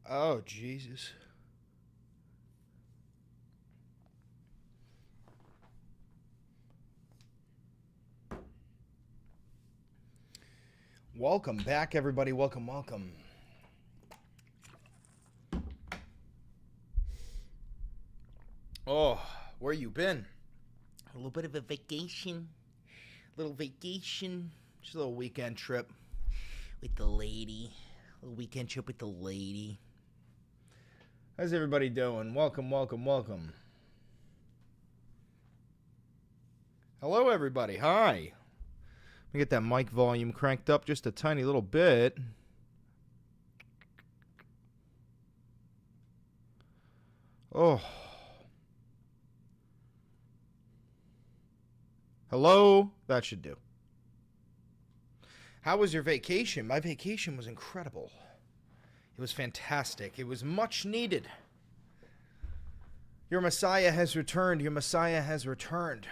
Oh, Jesus. Welcome back, everybody. Welcome, welcome. Oh, where you been? A little bit of a vacation. Just a little weekend trip with the lady. A little weekend trip with the lady. How's everybody doing? Welcome, welcome, welcome. Hello, everybody. Hi. Let me get that mic volume cranked up just a tiny little bit. Oh. Hello? That should do. How was your vacation? My vacation was incredible. It was fantastic. It was much needed. Your Messiah has returned. Your Messiah has returned.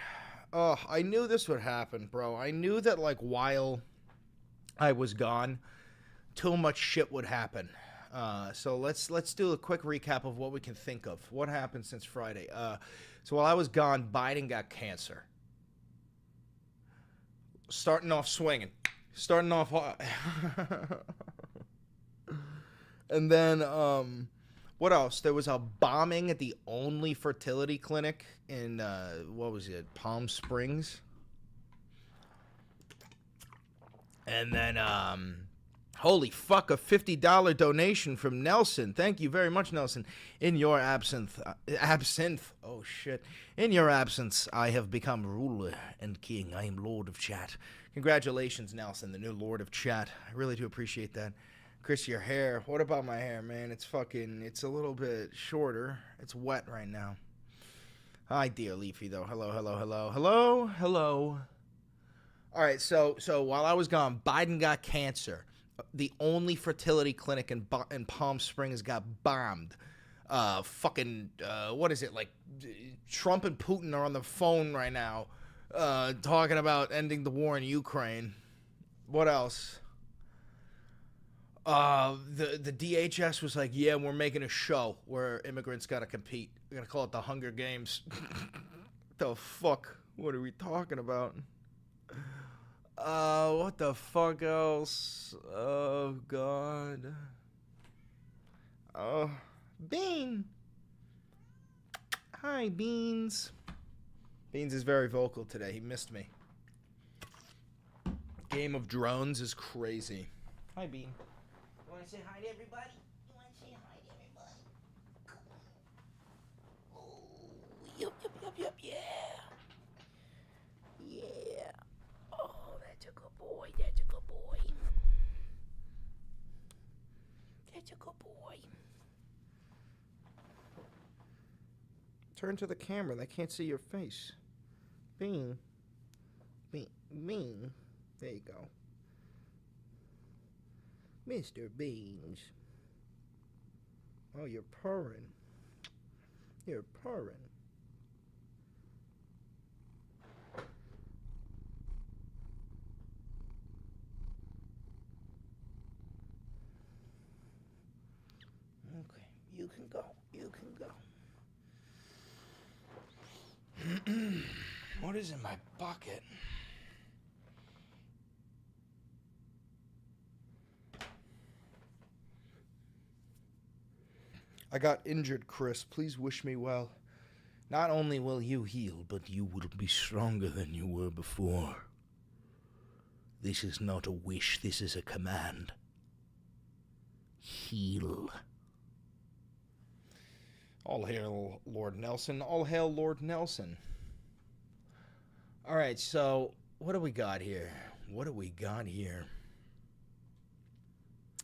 Oh, I knew this would happen, bro. I knew that, like, while I was gone, too much shit would happen. So let's do a quick recap of what we can think of. What happened since Friday? So while I was gone, Biden got cancer. Starting off swinging. Starting off hot. And then, what else? There was a bombing at the only fertility clinic in, what was it, Palm Springs? And then, holy fuck, a $50 donation from Nelson. Thank you very much, Nelson. In your absence, oh shit. In your absence, I have become ruler and king. I am Lord of Chat. Congratulations, Nelson, the new Lord of Chat. I really do appreciate that. Chris, your hair. What about my hair, man? It's a little bit shorter. It's wet right now. Hi, dear Leafy, though. Hello, hello, hello, hello, hello. All right, so while I was gone, Biden got cancer. The only fertility clinic in Palm Springs got bombed. What is it? Like, Trump and Putin are on the phone right now, talking about ending the war in Ukraine. What else? The DHS was like, yeah, we're making a show where immigrants gotta compete. We're gonna call it the Hunger Games. The fuck? What are we talking about? What the fuck else? Oh, God. Oh, Bean. Hi, Beans. Beans is very vocal today. He missed me. Game of Drones is crazy. Hi, Bean. You want to say hi to everybody? You want to say hi to everybody? Oh, yup, yup, yup, yup, yeah. Yeah. Oh, that's a good boy. That's a good boy. That's a good boy. Turn to the camera. They can't see your face. Bean. Bean. Bean. There you go. Mr. Beans. Oh, you're purring. You're purring. Okay, you can go. You can go. What is in my bucket? I got injured, Chris. Please wish me well. Not only will you heal, but you will be stronger than you were before. This is not a wish, this is a command. Heal. All hail Lord Nelson. All hail Lord Nelson. All right, so what do we got here? What do we got here?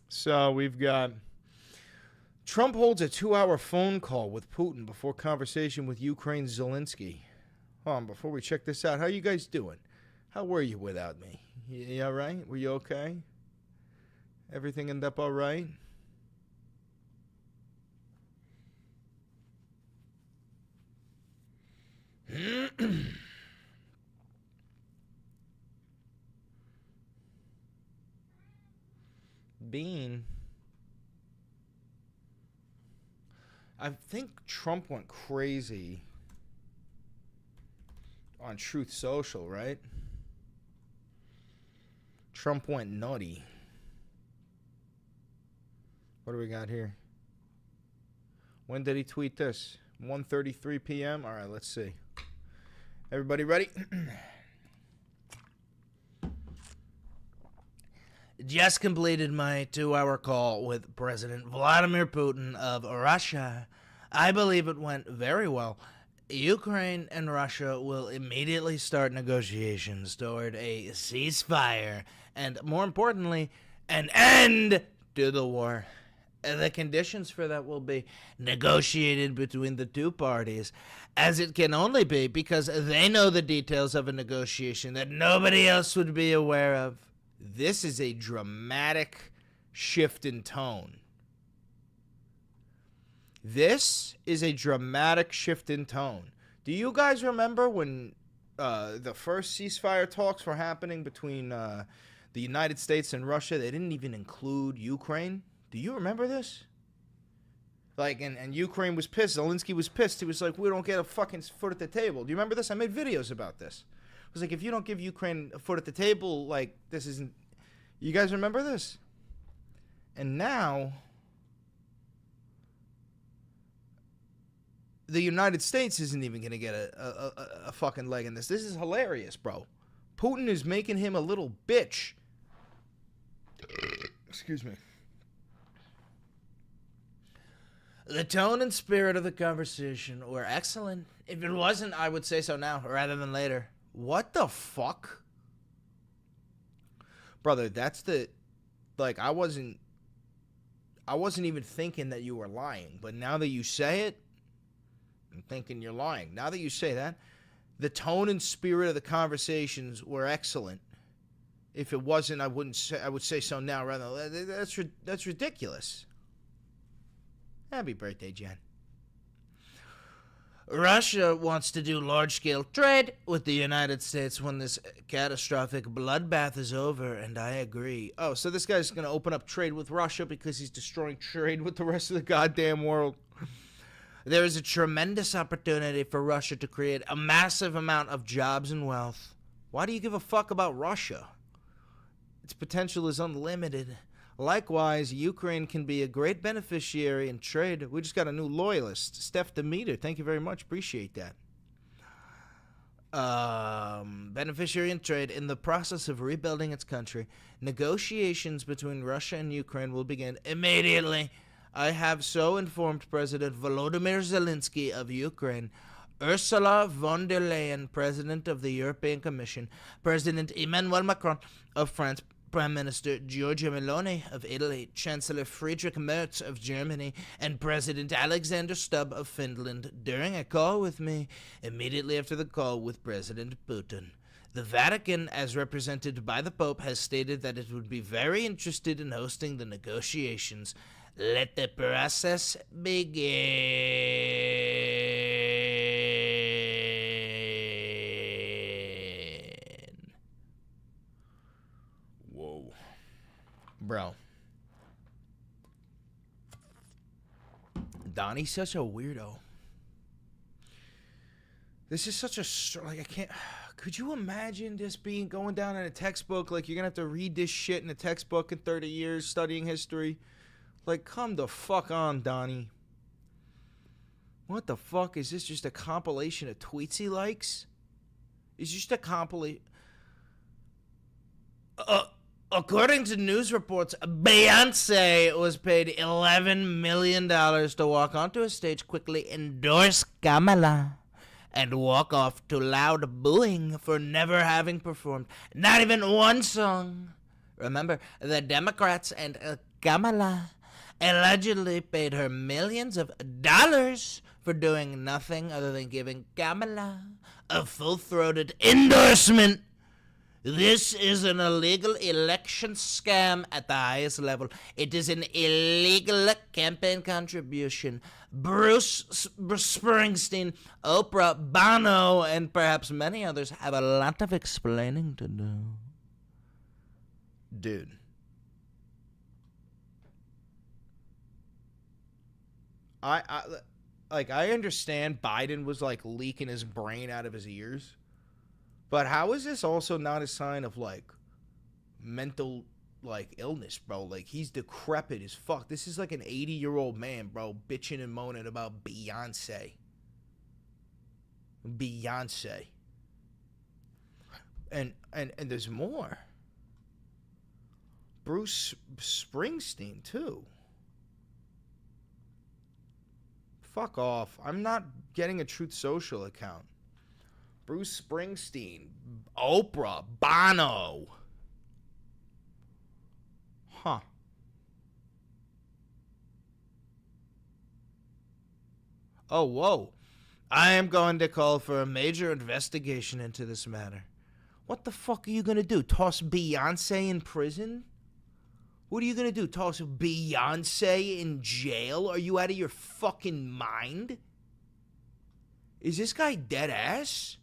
So we've got Trump holds a 2-hour phone call with Putin before conversation with Ukraine's Zelensky. Hold on, before we check this out, how you guys doing? How were you without me? You all right? Were you okay? Everything end up all right? bean. I think Trump went crazy on Truth Social, right? Trump went nutty. What do we got here? When did he tweet this? 1:33 p.m. All right, let's see. Everybody ready? Just completed my 2-hour call with President Vladimir Putin of Russia. I believe it went very well. Ukraine and Russia will immediately start negotiations toward a ceasefire and, more importantly, an end to the war. The conditions for that will be negotiated between the two parties, as it can only be because they know the details of a negotiation that nobody else would be aware of. This is a dramatic shift in tone. This is a dramatic shift in tone. Do you guys remember when the first ceasefire talks were happening between the United States and Russia? They didn't even include Ukraine. Do you remember this? Like, and Ukraine was pissed. Zelensky was pissed. He was like, we don't get a fucking foot at the table. Do you remember this? I made videos about this. I was like, if you don't give Ukraine a foot at the table, like, this isn't... You guys remember this? And now, the United States isn't even going to get a fucking leg in this. This is hilarious, bro. Putin is making him a little bitch. Excuse me. The tone and spirit of the conversation were excellent. If it wasn't, I would say so now rather than later. What the fuck? Brother, that's the... Like, I wasn't even thinking that you were lying. But now that you say it, I'm thinking you're lying. Now that you say that, the tone and spirit of the conversations were excellent. If it wasn't, I would say so now rather than... That's ridiculous. Happy birthday, Jen. Russia wants to do large-scale trade with the United States when this catastrophic bloodbath is over, and I agree. Oh, so this guy's going to open up trade with Russia because he's destroying trade with the rest of the goddamn world. There is a tremendous opportunity for Russia to create a massive amount of jobs and wealth. Why do you give a fuck about Russia? Its potential is unlimited. Likewise, Ukraine can be a great beneficiary in trade. We just got a new loyalist, Steph Demeter. Thank you very much. Appreciate that. Beneficiary in trade. In the process of rebuilding its country, negotiations between Russia and Ukraine will begin immediately. I have so informed President Volodymyr Zelensky of Ukraine, Ursula von der Leyen, President of the European Commission, President Emmanuel Macron of France, Prime Minister Giorgia Meloni of Italy, Chancellor Friedrich Merz of Germany, and President Alexander Stubb of Finland during a call with me immediately after the call with President Putin. The Vatican, as represented by the Pope, has stated that it would be very interested in hosting the negotiations. Let the process begin. Whoa. Bro. Donnie's such a weirdo. This is such a... Like, I can't... Could you imagine this going down in a textbook? Like, you're going to have to read this shit in a textbook in 30 years studying history. Like, come the fuck on, Donnie. What the fuck? Is this just a compilation of tweets he likes? It's just a compilation... According to news reports, Beyonce was paid $11 million to walk onto a stage, quickly endorse Kamala, and walk off to loud booing for never having performed not even one song. Remember, the Democrats and Kamala allegedly paid her millions of dollars for doing nothing other than giving Kamala a full-throated endorsement. This is an illegal election scam at the highest level. It is an illegal campaign contribution. Bruce Springsteen, Oprah, Bono, and perhaps many others have a lot of explaining to do. Dude. I like I understand Biden was like leaking his brain out of his ears, but how is this also not a sign of like mental like illness, bro? Like he's decrepit as fuck. This is like an 80-year-old man, bro, bitching and moaning about Beyonce. Beyonce. And there's more. Bruce Springsteen too. Fuck off. I'm not getting a Truth Social account. Bruce Springsteen, Oprah, Bono. Huh. Oh, whoa. I am going to call for a major investigation into this matter. What the fuck are you going to do? Toss Beyonce in prison? What are you going to do? Toss Beyonce in jail? Are you out of your fucking mind? Is this guy dead ass?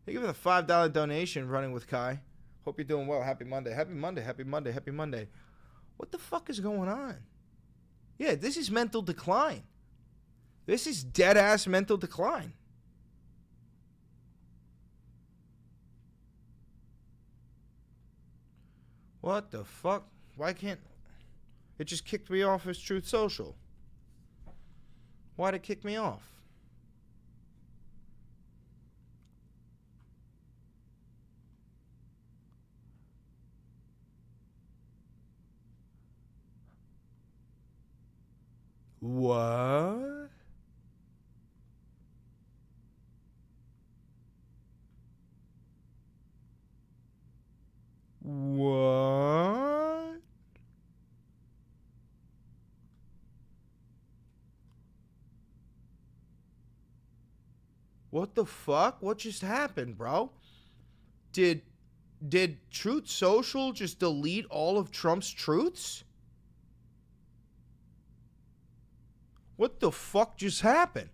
Thank you for the $5 donation, Running with Kai. Hope you're doing well. Happy Monday. Happy Monday. Happy Monday. Happy Monday. What the fuck is going on? Yeah, this is mental decline. This is dead ass mental decline. What the fuck? Why can't... It just kicked me off as Truth Social. Why'd it kick me off? What? What? What the fuck? What just happened, bro? Did Truth Social just delete all of Trump's truths? What the fuck just happened?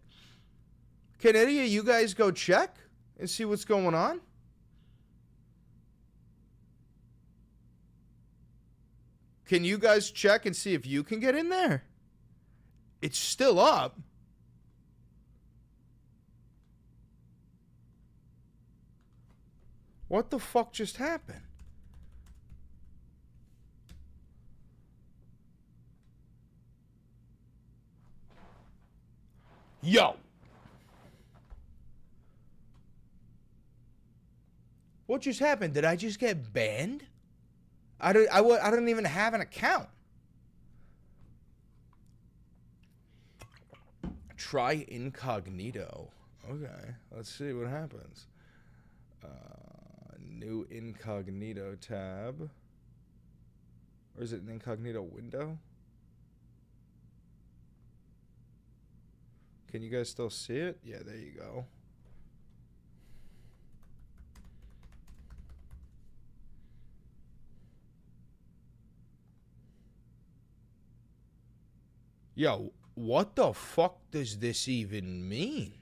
Can any of you guys go check and see what's going on? Can you guys check and see if you can get in there? It's still up. What the fuck just happened? Yo. What just happened? Did I just get banned? I don't even have an account. Try incognito. Okay, let's see what happens. New incognito tab. Or is it an incognito window? Can you guys still see it? Yeah, there you go. Yo, what the fuck does this even mean?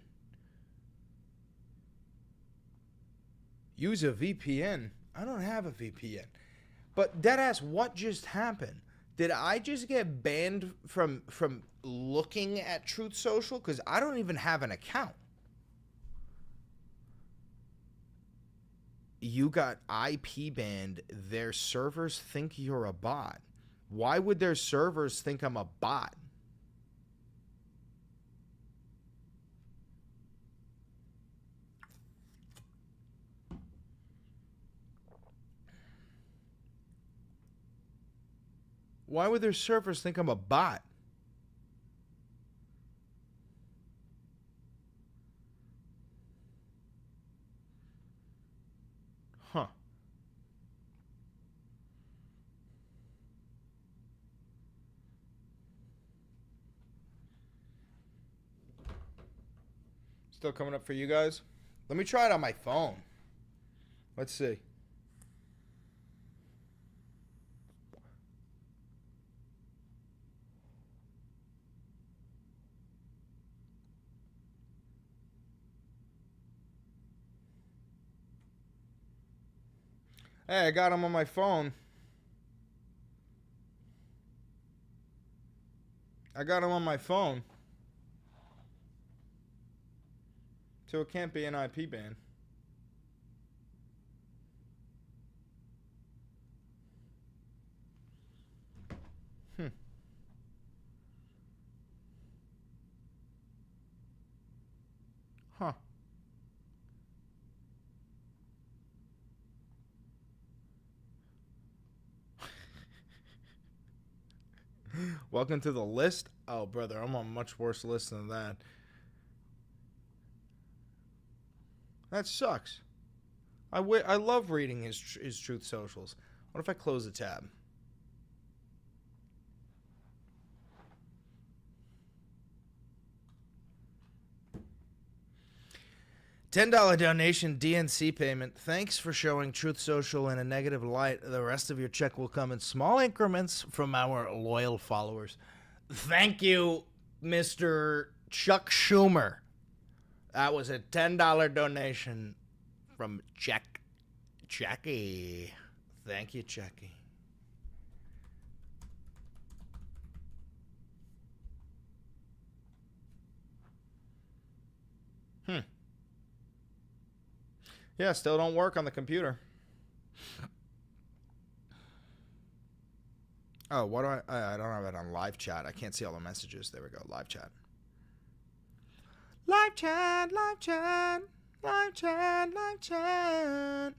Use a VPN. I don't have a VPN. But deadass, what just happened? Did I just get banned from looking at Truth Social? Because I don't even have an account. You got IP banned. Their servers think you're a bot. Why would their servers think I'm a bot? Why would their servers think I'm a bot? Huh. Still coming up for you guys? Let me try it on my phone. Let's see. Hey, I got them on my phone. I got them on my phone. So it can't be an IP ban. Huh. Welcome to the list. Oh, brother, I'm on a much worse list than that. That sucks. I love reading his Truth Socials. What if I close the tab? $10 donation DNC payment. Thanks for showing Truth Social in a negative light. The rest of your check will come in small increments from our loyal followers. Thank you, Mr. Chuck Schumer. That was a $10 donation from Jackie. Thank you, Jackie. Yeah, still don't work on the computer. Oh, what do I don't have it on live chat. I can't see all the messages. There we go. Live chat. Live chat, live chat, live chat, live chat.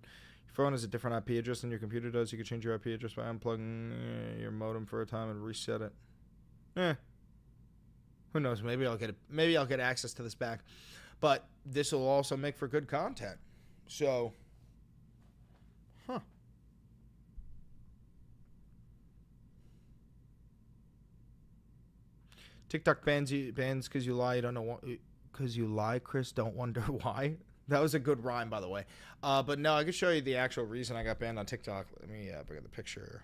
Your phone has a different IP address than your computer does. You can change your IP address by unplugging your modem for a time and reset it. Who knows? Maybe I'll get access to this back. But this will also make for good content. So, TikTok bans because you lie. You don't know what, because you lie, Chris. Don't wonder why. That was a good rhyme, by the way. But no, I can show you the actual reason I got banned on TikTok. Let me bring up the picture.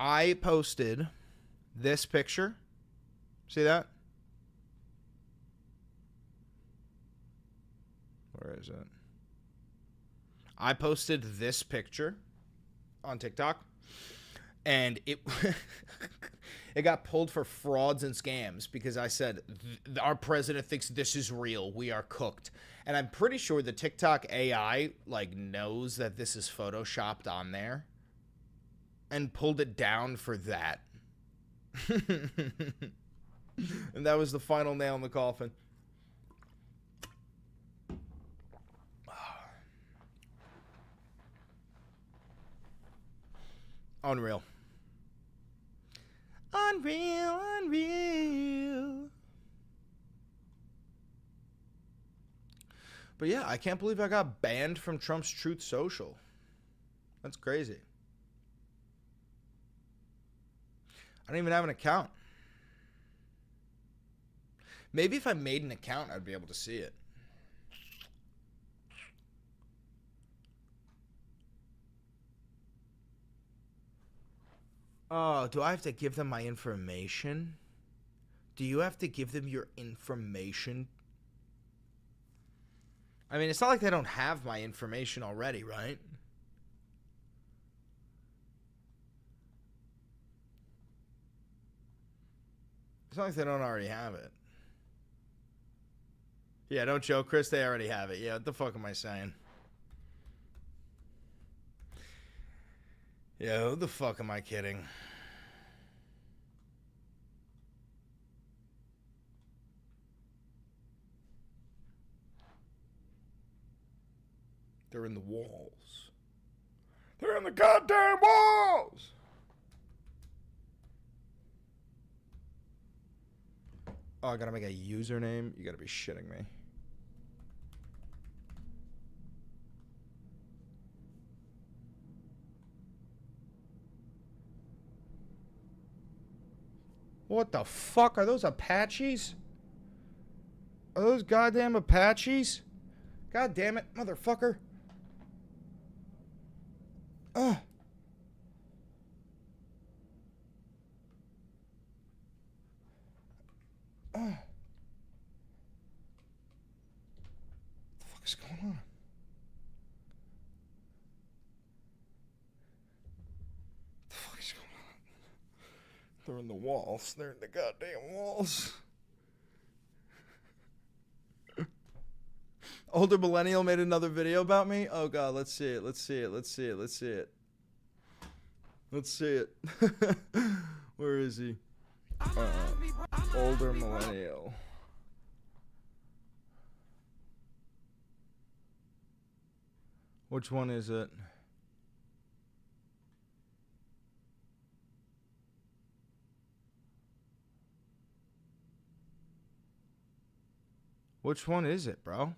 I posted this picture. See that? Where is it? I posted this picture on TikTok, and it it got pulled for frauds and scams because I said our president thinks this is real. We are cooked. And I'm pretty sure the TikTok AI knows that this is photoshopped on there and pulled it down for that. And that was the final nail in the coffin. Unreal. Unreal. But yeah, I can't believe I got banned from Trump's Truth Social. That's crazy. I don't even have an account. Maybe if I made an account, I'd be able to see it. Oh, do I have to give them my information? Do you have to give them your information? I mean, it's not like they don't have my information already, right? It's not like they don't already have it. Yeah, don't joke, Chris. They already have it. Yeah, what the fuck am I saying? Yeah, who the fuck am I kidding? They're in the walls. They're in the goddamn walls! Oh, I gotta make a username? You gotta be shitting me. What the fuck? Are those Apaches? Are those goddamn Apaches? God damn it, motherfucker. Ugh. What the fuck is going on? The walls. They're in the goddamn walls. Older millennial made another video about me. Oh god, let's see it. Let's see it. Let's see it. Let's see it. Let's see it. Where is he? Older millennial. Which one is it? Which one is it, bro?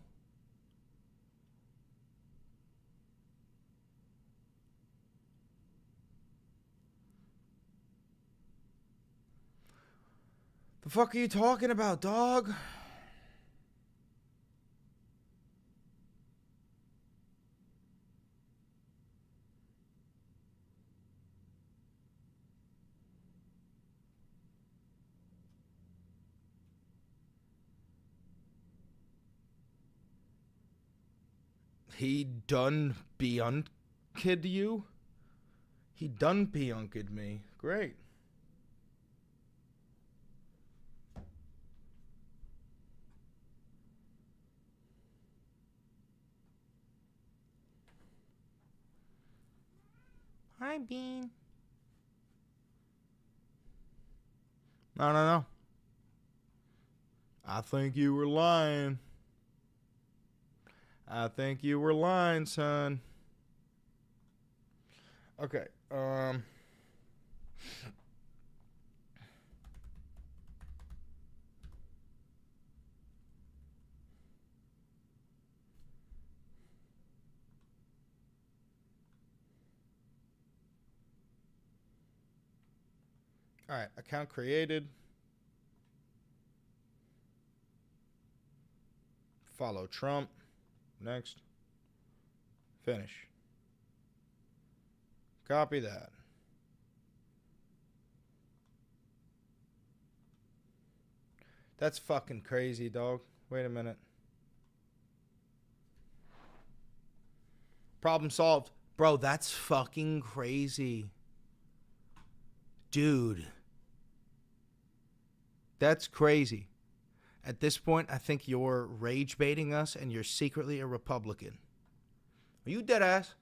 The fuck are you talking about, dog? He done beunked you? He done beunked me. Great. Hi, Bean. No. I think you were lying. I think you were lying, son. Okay. All right, account created. Follow Trump. Next. Finish. Copy that. That's fucking crazy, dog. Wait a minute. Problem solved. Bro, that's fucking crazy. Dude. That's crazy. At this point, I think you're rage baiting us and you're secretly a Republican. Are you dead ass?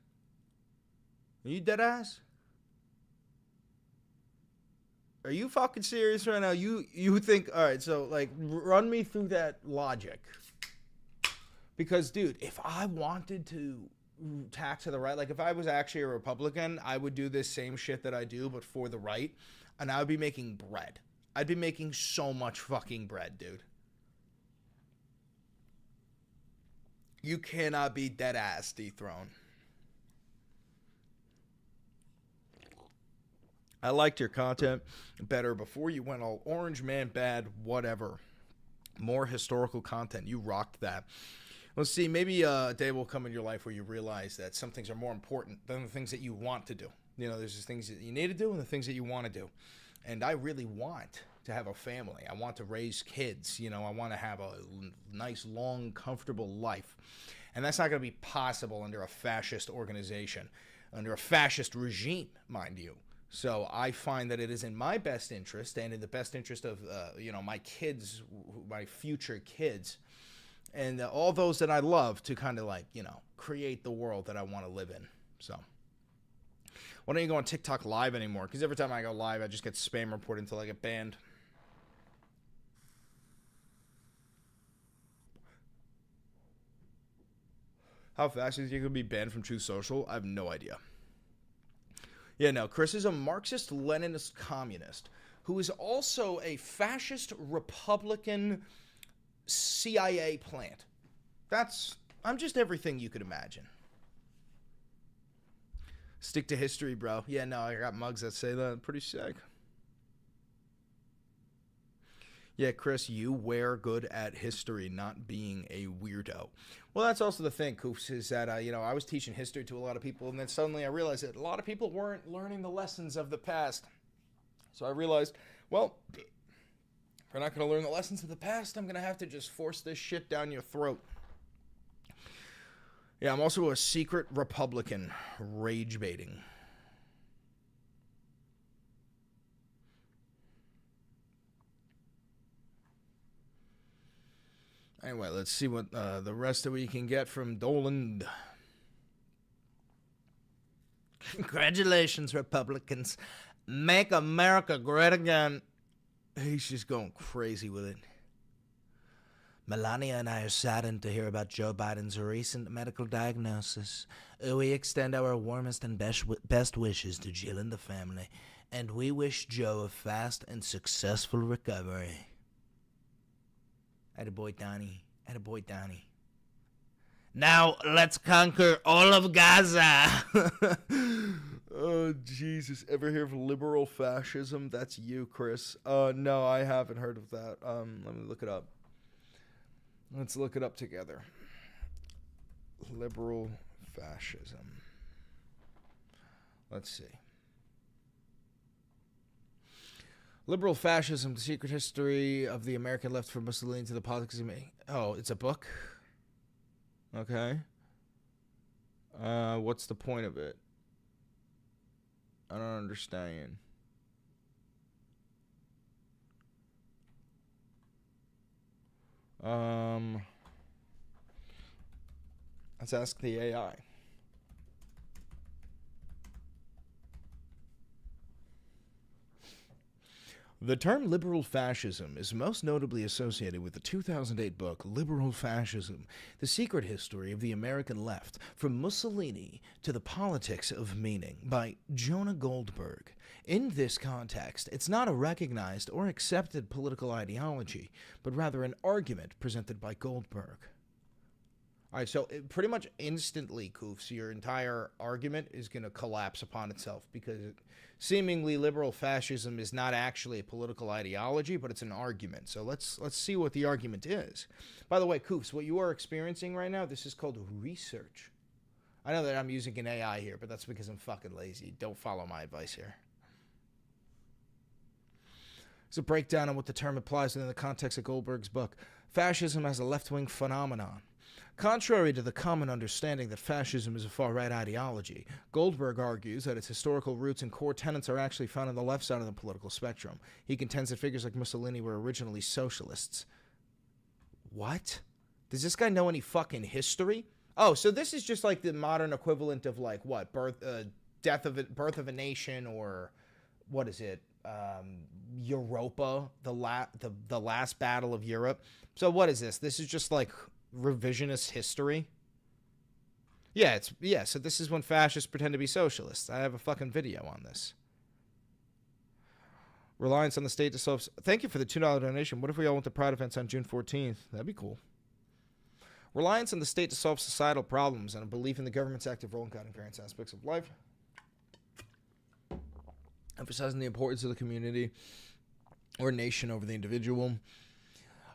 Are you dead ass? Are you fucking serious right now? You think, all right, so like run me through that logic. Because dude, if I wanted to tack to the right, like if I was actually a Republican, I would do this same shit that I do, but for the right, and I would be making bread. I'd be making so much fucking bread, dude. You cannot be dead ass dethroned. I liked your content better before you went all orange man bad, whatever. More historical content. You rocked that. Let's see, maybe a day will come in your life where you realize that some things are more important than the things that you want to do. You know, there's just things that you need to do and the things that you want to do. And I really want to have a family. I want to raise kids. You know, I want to have a nice, long, comfortable life. And that's not going to be possible under a fascist organization, under a fascist regime, mind you. So I find that it is in my best interest and in the best interest of, my kids, my future kids, and all those that I love to kind of like, create the world that I want to live in. So why don't you go on TikTok live anymore? Because every time I go live, I just get spam reported until I get banned. How fast is you could be banned from Truth Social? I have no idea. Yeah, no, Chris is a Marxist, Leninist communist who is also a fascist Republican CIA plant. I'm just everything you could imagine. Stick to history, bro. Yeah, no, I got mugs that say that. Pretty sick. Yeah, Chris, you were good at history, not being a weirdo. Well, that's also the thing, Koofs, is that, I was teaching history to a lot of people, and then suddenly I realized that a lot of people weren't learning the lessons of the past. So I realized, well, if we're not going to learn the lessons of the past, I'm going to have to just force this shit down your throat. Yeah, I'm also a secret Republican, rage baiting. Anyway, let's see what the rest of we can get from Doland. Congratulations, Republicans. Make America great again. He's just going crazy with it. Melania and I are saddened to hear about Joe Biden's recent medical diagnosis. We extend our warmest and best wishes to Jill and the family, and we wish Joe a fast and successful recovery. Attaboy Donnie. Attaboy Donnie. Now, let's conquer all of Gaza. Oh, Jesus. Ever hear of liberal fascism? That's you, Chris. No, I haven't heard of that. Let me look it up. Let's look it up together. Liberal fascism. Let's see. Liberal fascism, the secret history of the American left from Mussolini to the politics of me. Oh, it's a book? Okay. What's the point of it? I don't understand. Let's ask the AI. The term liberal fascism is most notably associated with the 2008 book Liberal Fascism, The Secret History of the American Left, From Mussolini to the Politics of Meaning, by Jonah Goldberg. In this context, it's not a recognized or accepted political ideology, but rather an argument presented by Goldberg. All right, so pretty much instantly, Koofs, your entire argument is going to collapse upon itself because seemingly liberal fascism is not actually a political ideology, but it's an argument. So let's see what the argument is. By the way, Koofs, what you are experiencing right now, this is called research. I know that I'm using an AI here, but that's because I'm fucking lazy. Don't follow my advice here. It's a breakdown on what the term applies within the context of Goldberg's book. Fascism as a left-wing phenomenon. Contrary to the common understanding that fascism is a far-right ideology, Goldberg argues that its historical roots and core tenets are actually found on the left side of the political spectrum. He contends that figures like Mussolini were originally socialists. What? Does this guy know any fucking history? Oh, so this is just like the modern equivalent of like what? Birth of a Nation, or what is it? Europa, the last battle of Europe. So what is this? This is just like revisionist history. So this is when fascists pretend to be socialists. I have a fucking video on this. Reliance on the state to solve... Thank you for the $2 donation. What if we all went to Pride events on June 14th? That'd be cool. Reliance on the state to solve societal problems and a belief in the government's active role in guiding various aspects of life. Emphasizing the importance of the community or nation over the individual.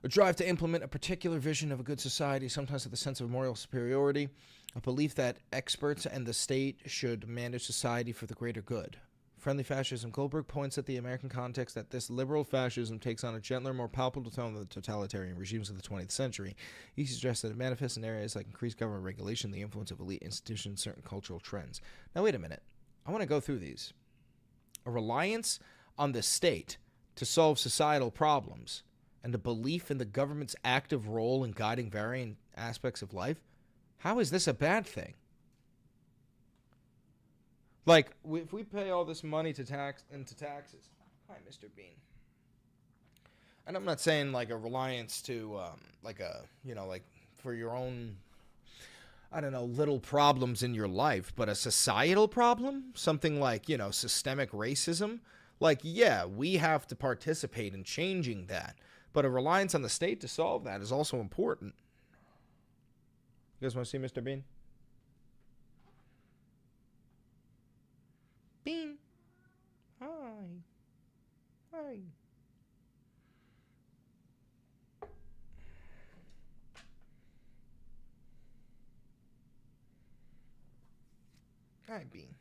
A drive to implement a particular vision of a good society, sometimes with a sense of moral superiority. A belief that experts and the state should manage society for the greater good. Friendly fascism. Goldberg points at the American context that this liberal fascism takes on a gentler, more palpable tone than the totalitarian regimes of the 20th century. He suggests that it manifests in areas like increased government regulation, the influence of elite institutions, certain cultural trends. Now, wait a minute. I want to go through these. A reliance on the state to solve societal problems and a belief in the government's active role in guiding varying aspects of life. How is this a bad thing? Like, if we pay all this money into taxes. Hi, Mr. Bean. And I'm not saying like a reliance to, like for your own, I don't know, little problems in your life, but a societal problem, something like, systemic racism. Like, yeah, we have to participate in changing that. But a reliance on the state to solve that is also important. You guys want to see Mr. Bean? Bean. Hi. Hi. Hi, Bean.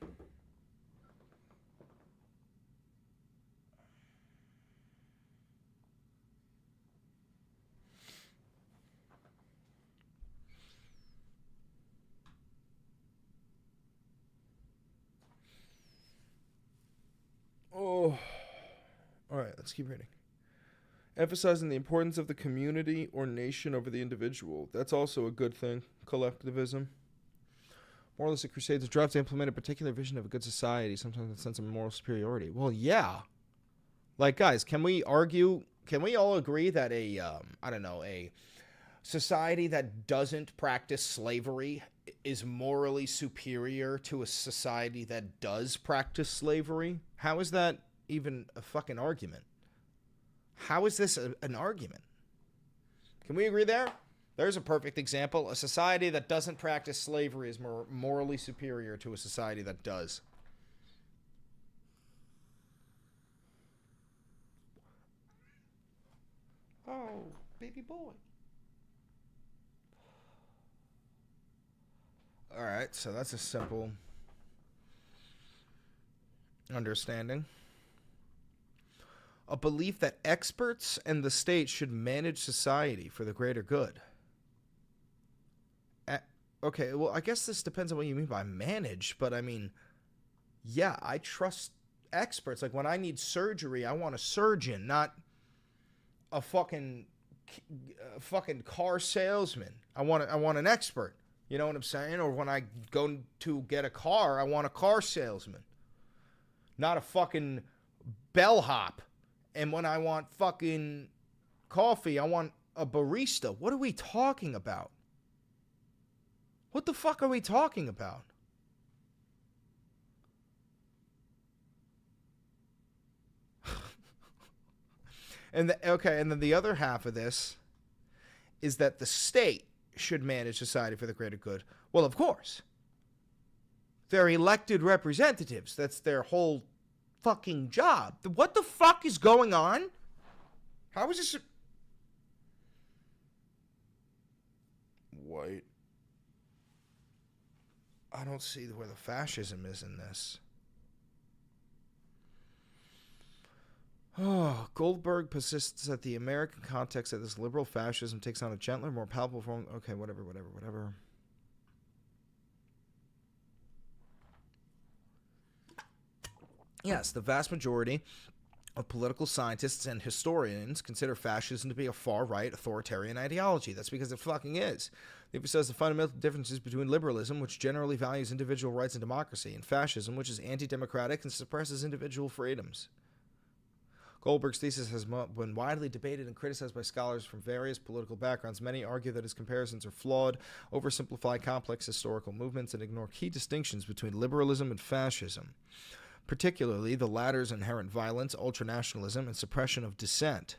Oh. All right, let's keep reading. Emphasizing the importance of the community or nation over the individual. That's also a good thing. Collectivism. Moralistic crusades drive to implement a particular vision of a good society, sometimes with a sense of moral superiority. Well, yeah. Like, guys, can we argue? Can we all agree that a society that doesn't practice slavery is morally superior to a society that does practice slavery? How is that even a fucking argument? How is this an argument? Can we agree there? There's a perfect example. A society that doesn't practice slavery is more morally superior to a society that does. Oh, baby boy. All right, so that's a simple understanding. A belief that experts and the state should manage society for the greater good. Okay, well, I guess this depends on what you mean by manage, but I mean, yeah, I trust experts. Like, when I need surgery, I want a surgeon, not a fucking car salesman. I want an expert. You know what I'm saying? Or when I go to get a car, I want a car salesman, not a fucking bellhop. And when I want fucking coffee, I want a barista. What are we talking about? What the fuck are we talking about? And then the other half of this is that the state should manage society for the greater good. Well, of course. They're elected representatives. That's their whole fucking job. What the fuck is going on? How is this? White. I don't see where the fascism is in this. Oh, Goldberg persists that the American context that this liberal fascism takes on a gentler, more palpable form. Okay, whatever. Yes, the vast majority of political scientists and historians consider fascism to be a far-right authoritarian ideology. That's because it fucking is. They emphasize the fundamental differences between liberalism, which generally values individual rights and democracy, and fascism, which is anti-democratic and suppresses individual freedoms. Goldberg's thesis has been widely debated and criticized by scholars from various political backgrounds. Many argue that his comparisons are flawed, oversimplify complex historical movements, and ignore key distinctions between liberalism and fascism, particularly the latter's inherent violence, ultranationalism, and suppression of dissent.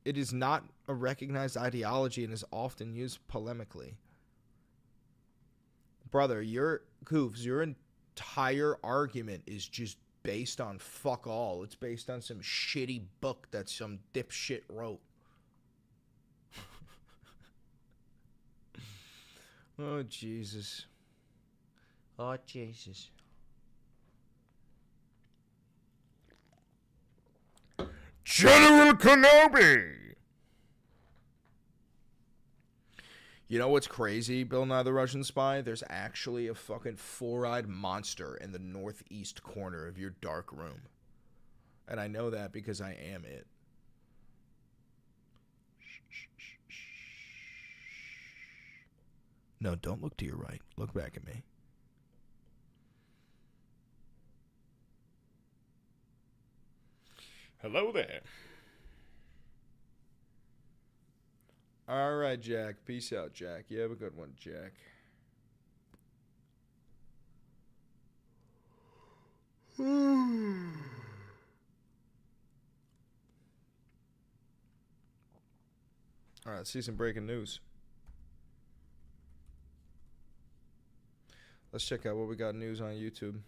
It is not a recognized ideology and is often used polemically. Brother, your entire argument is just based on fuck all. It's based on some shitty book that some dipshit wrote. Oh, Jesus. Oh, Jesus. General Kenobi! You know what's crazy, Bill Nye the Russian Spy? There's actually a fucking four-eyed monster in the northeast corner of your dark room. And I know that because I am it. No, don't look to your right. Look back at me. Hello there. All right, Jack. Peace out, Jack. You have a good one, Jack. All right, let's see some breaking news. Let's check out what we got news on YouTube.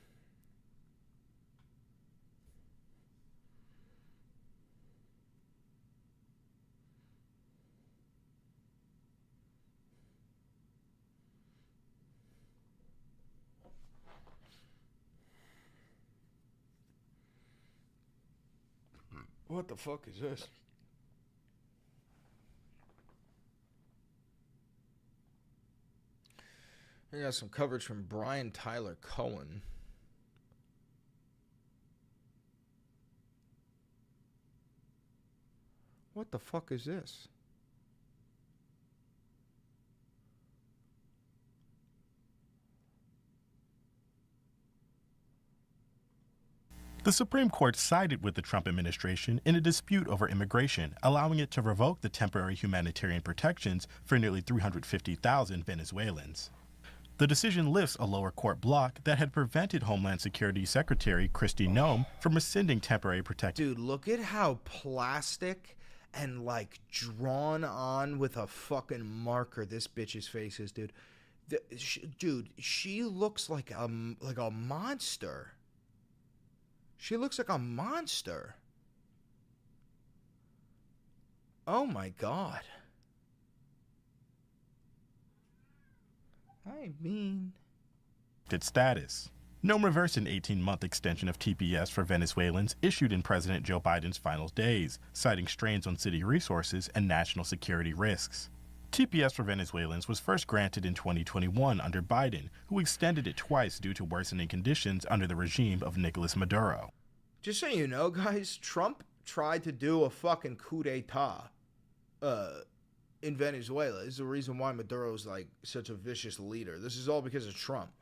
What the fuck is this? We got some coverage from Brian Tyler Cohen. What the fuck is this? The Supreme Court sided with the Trump administration in a dispute over immigration, allowing it to revoke the temporary humanitarian protections for nearly 350,000 Venezuelans. The decision lifts a lower court block that had prevented Homeland Security Secretary Kristi Noem from rescinding temporary protection. Dude, look at how plastic and like drawn on with a fucking marker this bitch's face is, dude. Dude, she looks like a monster. She looks like a monster. Oh my God. I mean... Its status. Noem reversed an 18-month extension of TPS for Venezuelans issued in President Joe Biden's final days, citing strains on city resources and national security risks. TPS for Venezuelans was first granted in 2021 under Biden, who extended it twice due to worsening conditions under the regime of Nicolas Maduro. Just so you know, guys, Trump tried to do a fucking coup d'etat in Venezuela. This is the reason why Maduro's like such a vicious leader. This is all because of Trump.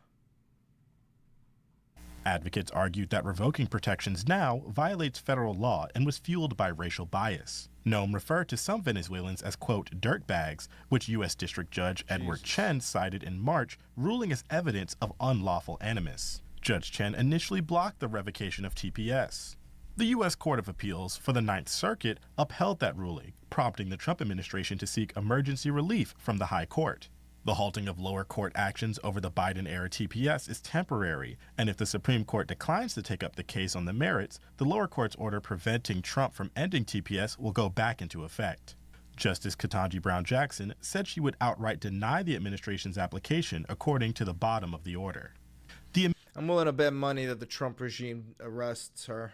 Advocates argued that revoking protections now violates federal law and was fueled by racial bias. Noem referred to some Venezuelans as, quote, dirtbags, which U.S. District Judge Edward Chen cited in March, ruling as evidence of unlawful animus. Judge Chen initially blocked the revocation of TPS. The U.S. Court of Appeals for the Ninth Circuit upheld that ruling, prompting the Trump administration to seek emergency relief from the High Court. The halting of lower court actions over the Biden-era TPS is temporary, and if the Supreme Court declines to take up the case on the merits, the lower court's order preventing Trump from ending TPS will go back into effect. Justice Ketanji Brown Jackson said she would outright deny the administration's application according to the bottom of the order. I'm willing to bet money that the Trump regime arrests her.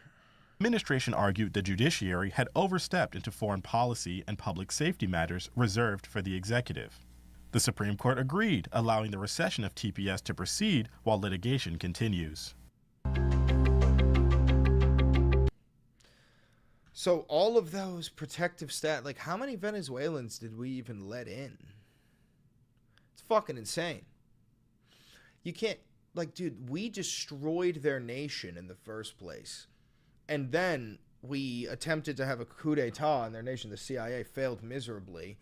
Administration argued the judiciary had overstepped into foreign policy and public safety matters reserved for the executive. The Supreme Court agreed, allowing the recession of TPS to proceed while litigation continues. So all of those protective like how many Venezuelans did we even let in? It's fucking insane. You can't, like, dude, we destroyed their nation in the first place. And then we attempted to have a coup d'etat in their nation. The CIA failed miserably.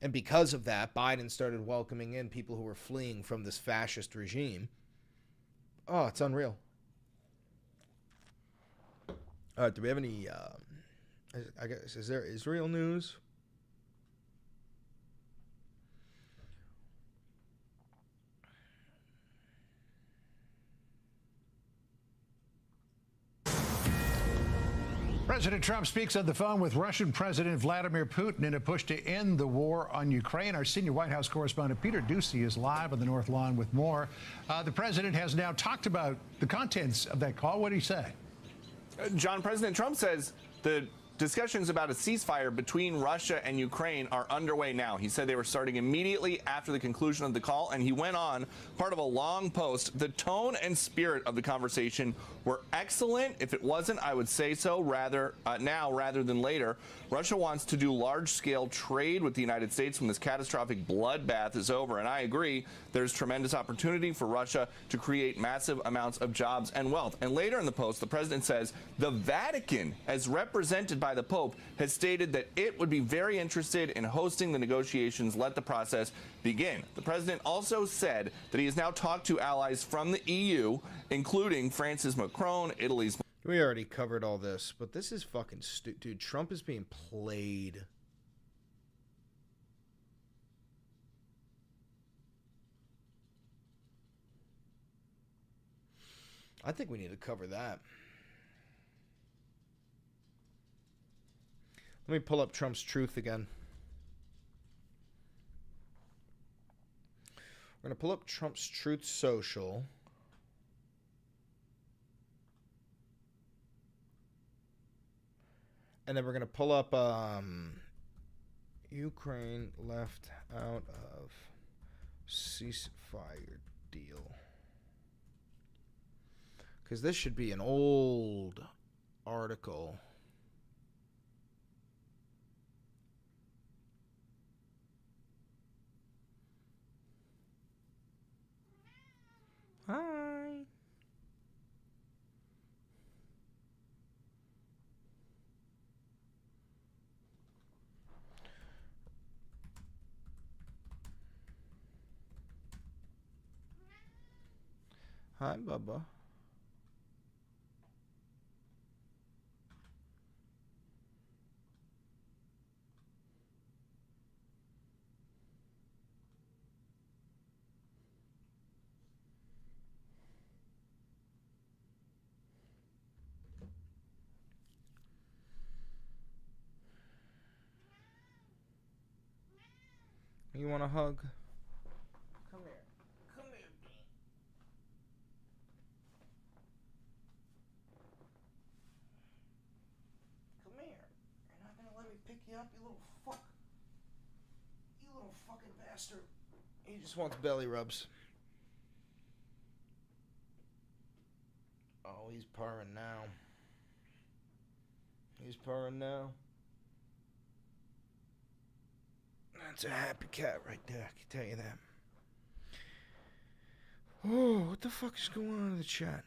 And because of that, Biden started welcoming in people who were fleeing from this fascist regime. Oh, it's unreal. All right, do we have any, I guess, is there Israel news? President Trump speaks on the phone with Russian President Vladimir Putin in a push to end the war on Ukraine. Our senior White House correspondent Peter Ducey is live on the North Lawn with more. The president has now talked about the contents of that call. What did he say? John, President Trump says the discussions about a ceasefire between Russia and Ukraine are underway now. He said they were starting immediately after the conclusion of the call, and he went on, part of a long post, the tone and spirit of the conversation were excellent. If it wasn't, I would say so now rather than later. Russia wants to do large-scale trade with the United States when this catastrophic bloodbath is over, and I agree. There's tremendous opportunity for Russia to create massive amounts of jobs and wealth. And later in the post, the president says the Vatican, as represented by the Pope, has stated that it would be very interested in hosting the negotiations. Let the process begin. The president also said that he has now talked to allies from the EU, including France's Macron, Italy's... We already covered all this, but this is fucking stupid. Dude, Trump is being played. I think we need to cover that. Let me pull up Trump's Truth again. We're going to pull up Trump's Truth Social. And then we're going to pull up Ukraine left out of ceasefire deal. Because this should be an old article. Hi, Bubba. You want a hug? Come here. Come here, Bean. Come here. You're not gonna let me pick you up, you little fuck. You little fucking bastard. He just wants belly rubs. Oh, he's purring now. He's purring now. That's a happy cat right there, I can tell you that. Oh, what the fuck is going on in the chat?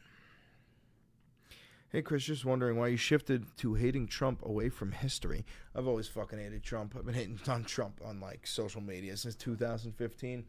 Hey, Chris, just wondering why you shifted to hating Trump away from history. I've always fucking hated Trump. I've been hating on Trump on, like, social media since 2015.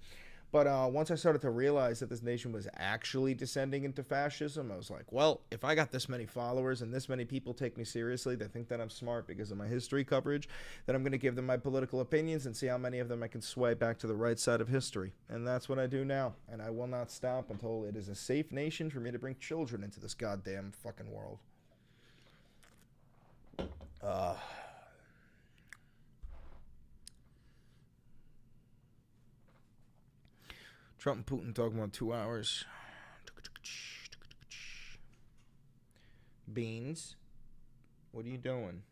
But once I started to realize that this nation was actually descending into fascism, I was like, well, if I got this many followers and this many people take me seriously, they think that I'm smart because of my history coverage, then I'm going to give them my political opinions and see how many of them I can sway back to the right side of history. And that's what I do now. And I will not stop until it is a safe nation for me to bring children into this goddamn fucking world. Trump and Putin talking about 2 hours. Beans, what are you doing?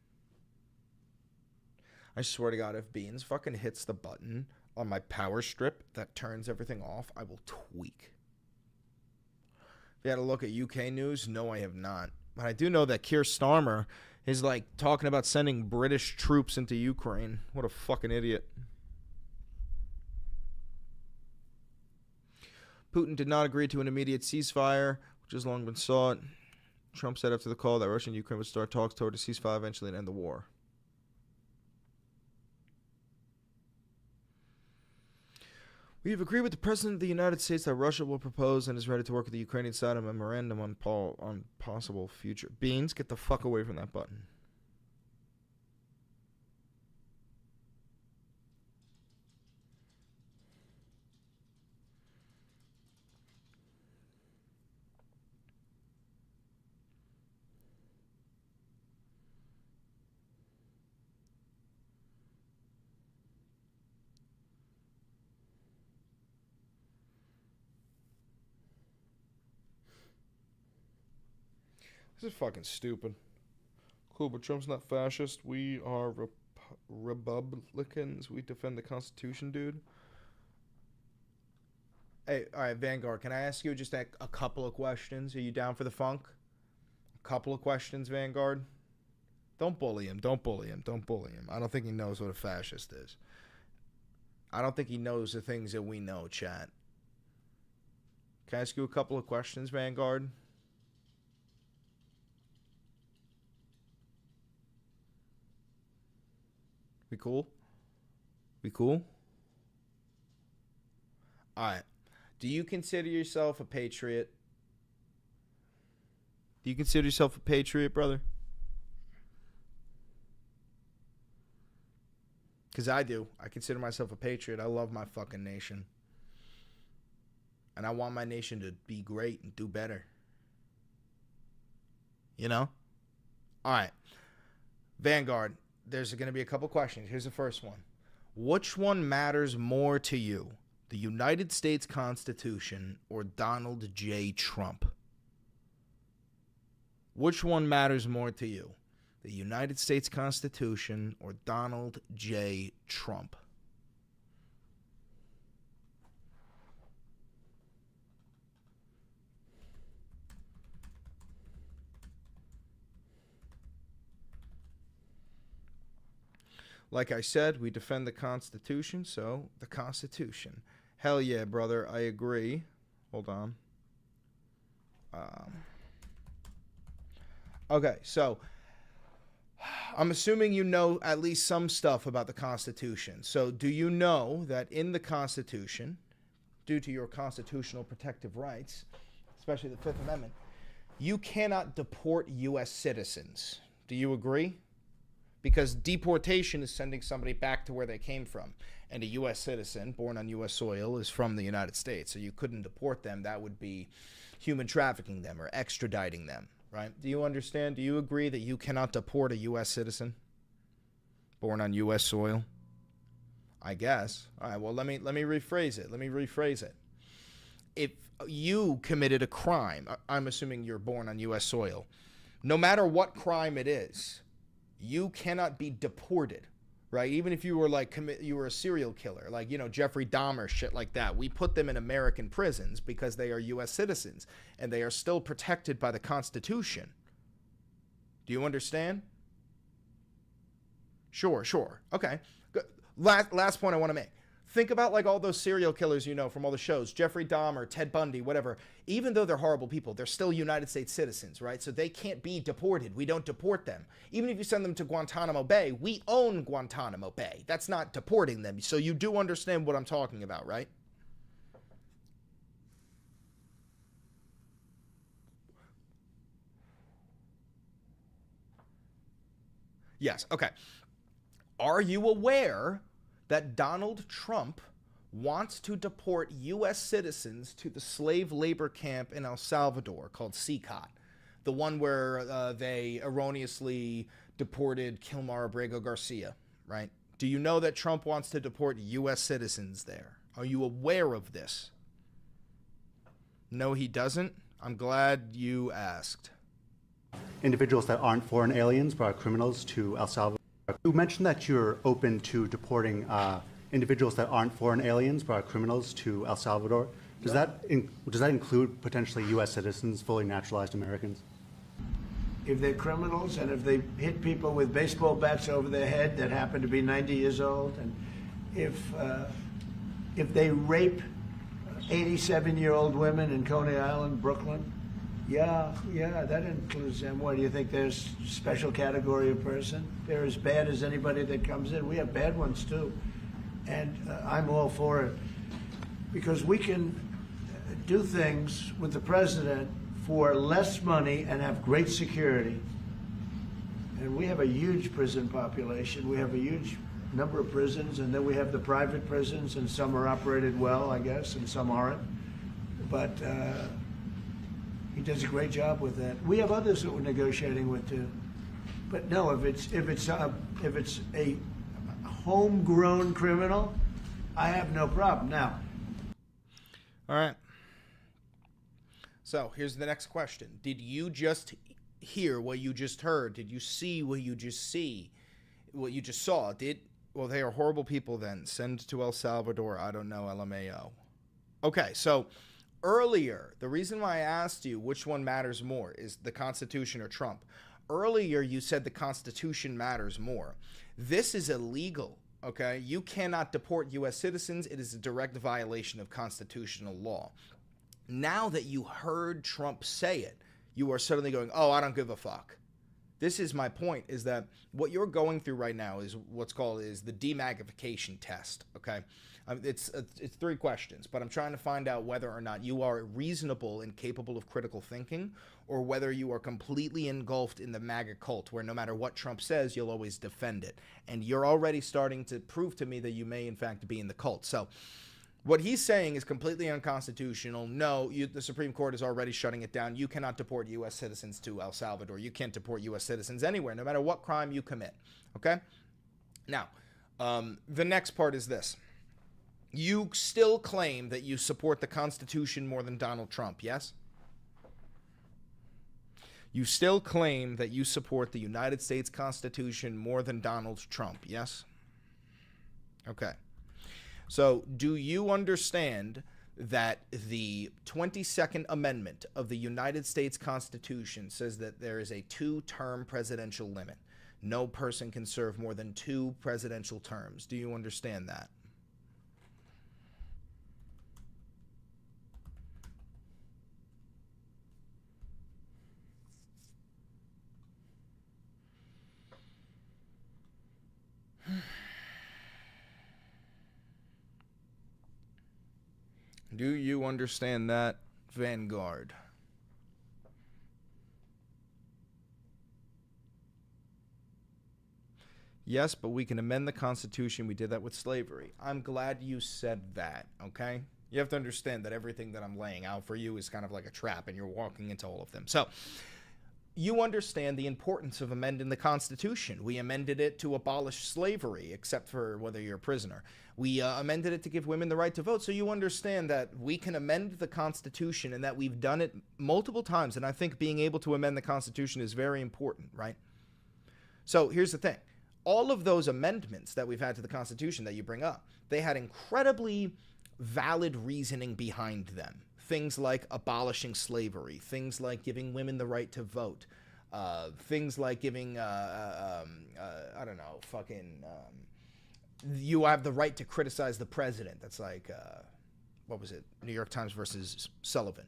I swear to God, if Beans fucking hits the button on my power strip that turns everything off, I will tweak. If you had a look at UK news, no, I have not. But I do know that Keir Starmer is like talking about sending British troops into Ukraine. What a fucking idiot. Putin did not agree to an immediate ceasefire, which has long been sought. Trump said after the call that Russia and Ukraine would start talks toward a ceasefire eventually and end the war. We have agreed with the President of the United States that Russia will propose and is ready to work with the Ukrainian side a memorandum on possible future. Beans, get the fuck away from that button. This is fucking stupid. Cool, but Trump's not fascist. We are Republicans. We defend the Constitution, dude. Hey, all right, Vanguard, can I ask you just a couple of questions? Are you down for the funk? A couple of questions, Vanguard? Don't bully him. Don't bully him. Don't bully him. I don't think he knows what a fascist is. I don't think he knows the things that we know, chat. Can I ask you a couple of questions, Vanguard? We cool? We cool? Alright. Do you consider yourself a patriot? Do you consider yourself a patriot, brother? Because I do. I consider myself a patriot. I love my fucking nation. And I want my nation to be great and do better. You know? Alright. Vanguard. There's going to be a couple questions. Here's the first one. Which one matters more to you? The United States Constitution or Donald J. Trump? Which one matters more to you? The United States Constitution or Donald J. Trump? Like I said, we defend the Constitution, so the Constitution. Hell yeah, brother, I agree. Hold on. Okay, so I'm assuming you know at least some stuff about the Constitution. So do you know that in the Constitution, due to your constitutional protective rights, especially the Fifth Amendment, you cannot deport U.S. citizens. Do you agree? Because deportation is sending somebody back to where they came from. And a U.S. citizen born on U.S. soil is from the United States. So you couldn't deport them. That would be human trafficking them or extraditing them, right? Do you understand? Do you agree that you cannot deport a U.S. citizen born on U.S. soil? I guess. All right, well, let me rephrase it. If you committed a crime, I'm assuming you're born on U.S. soil, no matter what crime it is, you cannot be deported, right? Even if you were you were a serial killer, like, Jeffrey Dahmer, shit like that. We put them in American prisons because they are U.S. citizens and they are still protected by the Constitution. Do you understand? Sure. Okay. Good. Last point I want to make. Think about all those serial killers from all the shows, Jeffrey Dahmer, Ted Bundy, whatever. Even though they're horrible people, they're still United States citizens, right? So they can't be deported. We don't deport them. Even if you send them to Guantanamo Bay, we own Guantanamo Bay. That's not deporting them. So you do understand what I'm talking about, right? Yes, okay. Are you aware that Donald Trump wants to deport U.S. citizens to the slave labor camp in El Salvador called CICOT, the one where they erroneously deported Kilmar Abrego Garcia, right? Do you know that Trump wants to deport U.S. citizens there? Are you aware of this? No, he doesn't? I'm glad you asked. Individuals that aren't foreign aliens but are criminals to El Salvador. You mentioned that you're open to deporting individuals that aren't foreign aliens but are criminals to El Salvador. Does that include potentially U.S. citizens, fully naturalized Americans? If they're criminals and if they hit people with baseball bats over their head that happen to be 90 years old, and if they rape 87-year-old women in Coney Island, Brooklyn, yeah, that includes them. What do you think? There's a special category of person? They're as bad as anybody that comes in. We have bad ones too. And I'm all for it. Because we can do things with the president for less money and have great security. And we have a huge prison population. We have a huge number of prisons, and then we have the private prisons, and some are operated well, I guess, and some aren't. But he does a great job with that. We have others that we're negotiating with too. But no, if it's a homegrown criminal, I have no problem. Now. All right. So here's the next question. Did you just hear what you just heard? Did you see what you just saw? Well, they are horrible people then. Send to El Salvador. I don't know, LMAO. Okay, so earlier, the reason why I asked you which one matters more is the Constitution or Trump. Earlier, you said the Constitution matters more. This is illegal, okay? You cannot deport U.S. citizens. It is a direct violation of constitutional law. Now that you heard Trump say it, you are suddenly going, oh, I don't give a fuck. This is my point, is that what you're going through right now is what's called the demagnification test, okay? It's 3 questions, but I'm trying to find out whether or not you are reasonable and capable of critical thinking, or whether you are completely engulfed in the MAGA cult, where no matter what Trump says, you'll always defend it. And you're already starting to prove to me that you may, in fact, be in the cult. So what he's saying is completely unconstitutional. No, the Supreme Court is already shutting it down. You cannot deport U.S. citizens to El Salvador. You can't deport U.S. citizens anywhere, no matter what crime you commit, okay? Now, the next part is this. You still claim that you support the Constitution more than Donald Trump, yes? You still claim that you support the United States Constitution more than Donald Trump, yes? Okay. So, do you understand that the 22nd Amendment of the United States Constitution says that there is a 2-term presidential limit? No person can serve more than 2 presidential terms. Do you understand that? Do you understand that, Vanguard? Yes, but we can amend the Constitution. We did that with slavery. I'm glad you said that, okay? You have to understand that everything that I'm laying out for you is kind of like a trap, and you're walking into all of them. So, you understand the importance of amending the Constitution. We amended it to abolish slavery, except for whether you're a prisoner. We amended it to give women the right to vote. So you understand that we can amend the Constitution and that we've done it multiple times. And I think being able to amend the Constitution is very important, right? So here's the thing. All of those amendments that we've had to the Constitution that you bring up, they had incredibly valid reasoning behind them. Things like abolishing slavery, things like giving women the right to vote, things like giving, I don't know, you have the right to criticize the president. That's like, what was it? New York Times versus Sullivan.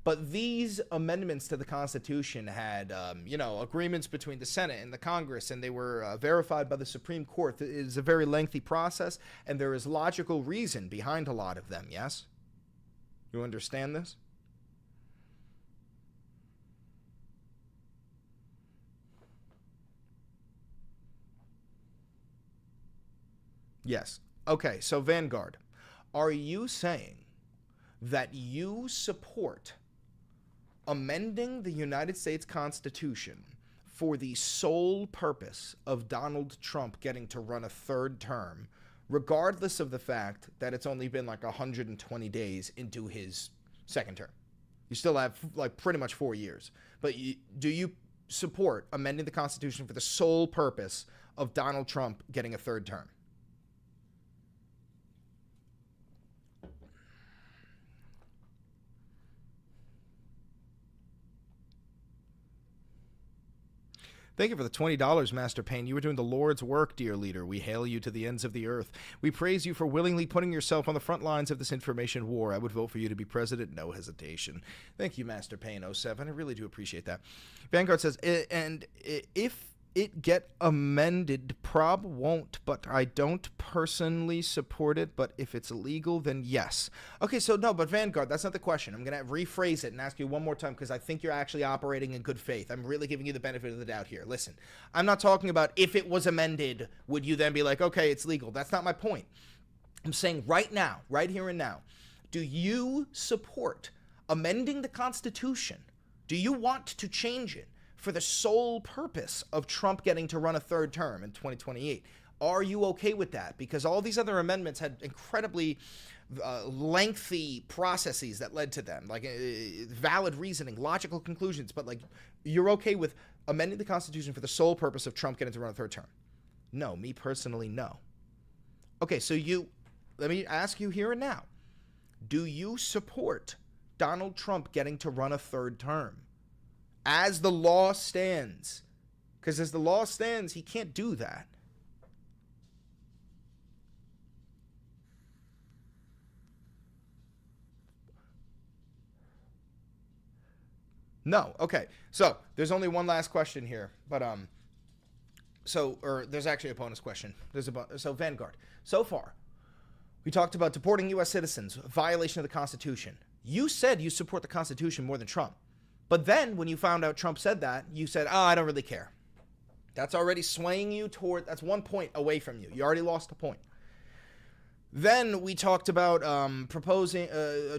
But these amendments to the Constitution had, agreements between the Senate and the Congress, and they were verified by the Supreme Court. It is a very lengthy process, and there is logical reason behind a lot of them, yes? You understand this? Yes. Okay, so Vanguard, are you saying that you support amending the United States Constitution for the sole purpose of Donald Trump getting to run a third term, regardless of the fact that it's only been like 120 days into his second term? You still have like pretty much 4 years. But do you support amending the Constitution for the sole purpose of Donald Trump getting a third term? Thank you for the $20, Master Payne. You are doing the Lord's work, dear leader. We hail you to the ends of the earth. We praise you for willingly putting yourself on the front lines of this information war. I would vote for you to be president, no hesitation. Thank you, Master Payne 07. I really do appreciate that. Vanguard says, and if it get amended, prob won't, but I don't personally support it, but if it's illegal, then yes. Okay, so no, but Vanguard, that's not the question. I'm going to rephrase it and ask you one more time because I think you're actually operating in good faith. I'm really giving you the benefit of the doubt here. Listen, I'm not talking about if it was amended, would you then be like, okay, it's legal? That's not my point. I'm saying right now, right here and now, do you support amending the Constitution? Do you want to change it for the sole purpose of Trump getting to run a third term in 2028? Are you okay with that? Because all these other amendments had incredibly lengthy processes that led to them, like valid reasoning, logical conclusions, but like you're okay with amending the Constitution for the sole purpose of Trump getting to run a third term? No, me personally, no. Okay, so let me ask you here and now, do you support Donald Trump getting to run a third term? As the law stands. Because as the law stands, he can't do that. No. Okay. So there's only one last question here. But there's actually a bonus question. So Vanguard. So far, we talked about deporting U.S. citizens, violation of the Constitution. You said you support the Constitution more than Trump. But then when you found out Trump said that, you said, I don't really care. That's already swaying you toward, that's 1 point away from you. You already lost a point. Then we talked about proposing,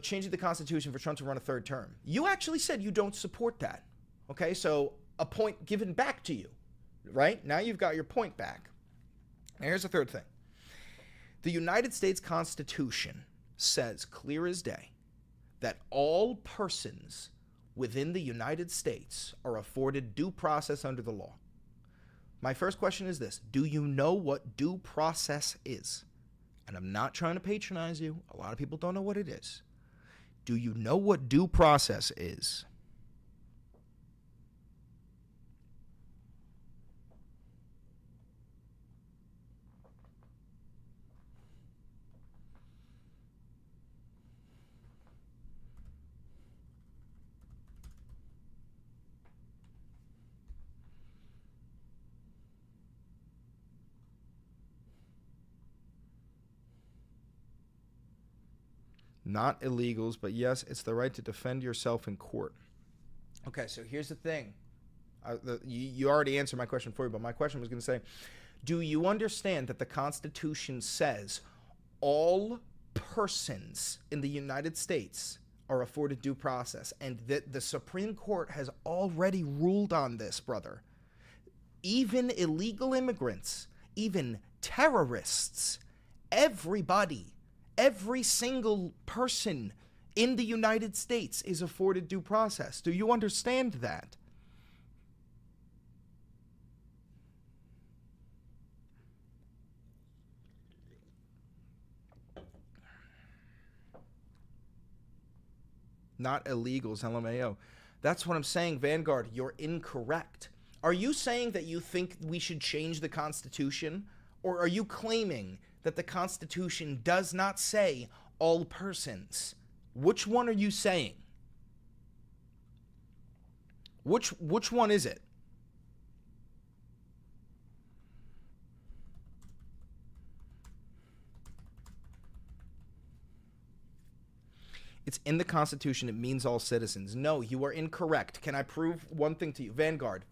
changing the Constitution for Trump to run a third term. You actually said you don't support that. Okay, so a point given back to you, right? Now you've got your point back. Now here's the third thing. The United States Constitution says clear as day that all persons within the United States are afforded due process under the law. My first question is this. Do you know what due process is? And I'm not trying to patronize you. A lot of people don't know what it is. Do you know what due process is? Not illegals, but yes, it's the right to defend yourself in court. Okay, so here's the thing. You already answered my question for you, but my question was going to say, Do you understand that the Constitution says all persons in the United States are afforded due process, and that the Supreme Court has already ruled on this, brother? Even illegal immigrants, even terrorists, everybody, every single person in the United States is afforded due process. Do you understand that? Not illegals, LMAO. That's what I'm saying, Vanguard. You're incorrect. Are you saying that you think we should change the Constitution? Or are you claiming that the Constitution does not say all persons? Which one are you saying? Which one is it? It's in the Constitution. It means all citizens. No, you are incorrect. Can I prove one thing to you? Vanguard.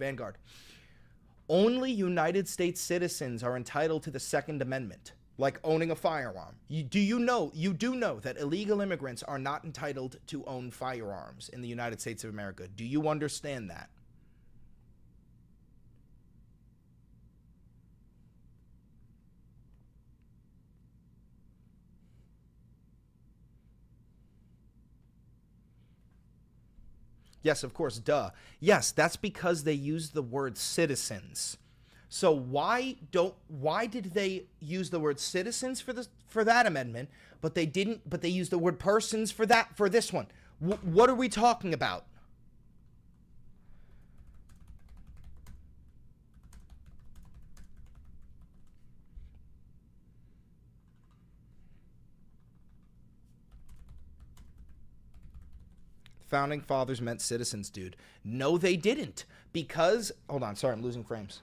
Only United States citizens are entitled to the Second Amendment, like owning a firearm. You do know that illegal immigrants are not entitled to own firearms in the United States of America. Do you understand that? Yes, of course, duh. Yes, that's because they use the word citizens. So why did they use the word citizens for that amendment, but they used the word persons for this one? What are we talking about? Founding fathers meant citizens, dude. No, they didn't. Because, hold on, sorry, I'm losing frames.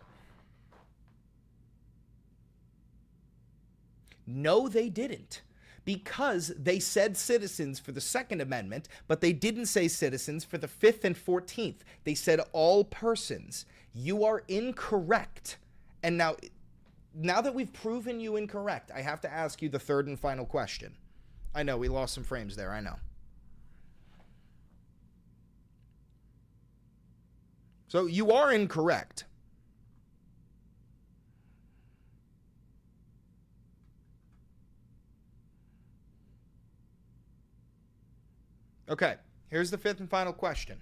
No, they didn't. Because they said citizens for the Second Amendment, but they didn't say citizens for the 5th and 14th. They said all persons. You are incorrect. And now that we've proven you incorrect, I have to ask you the third and final question. I know, we lost some frames there, I know. So you are incorrect. Okay, here's the fifth and final question.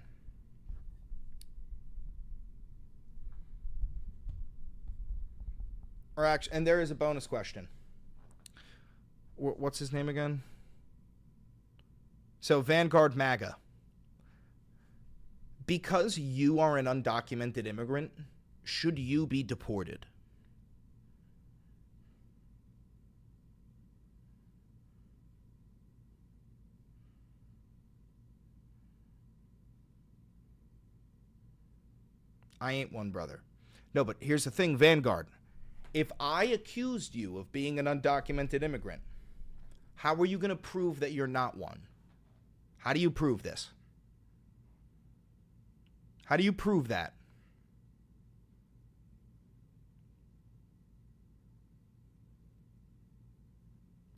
Or actually, and there is a bonus question. What's his name again? So Vanguard MAGA. Because you are an undocumented immigrant, should you be deported? I ain't one, brother. No, but here's the thing, Vanguard. If I accused you of being an undocumented immigrant, how are you going to prove that you're not one? How do you prove this? How do you prove that?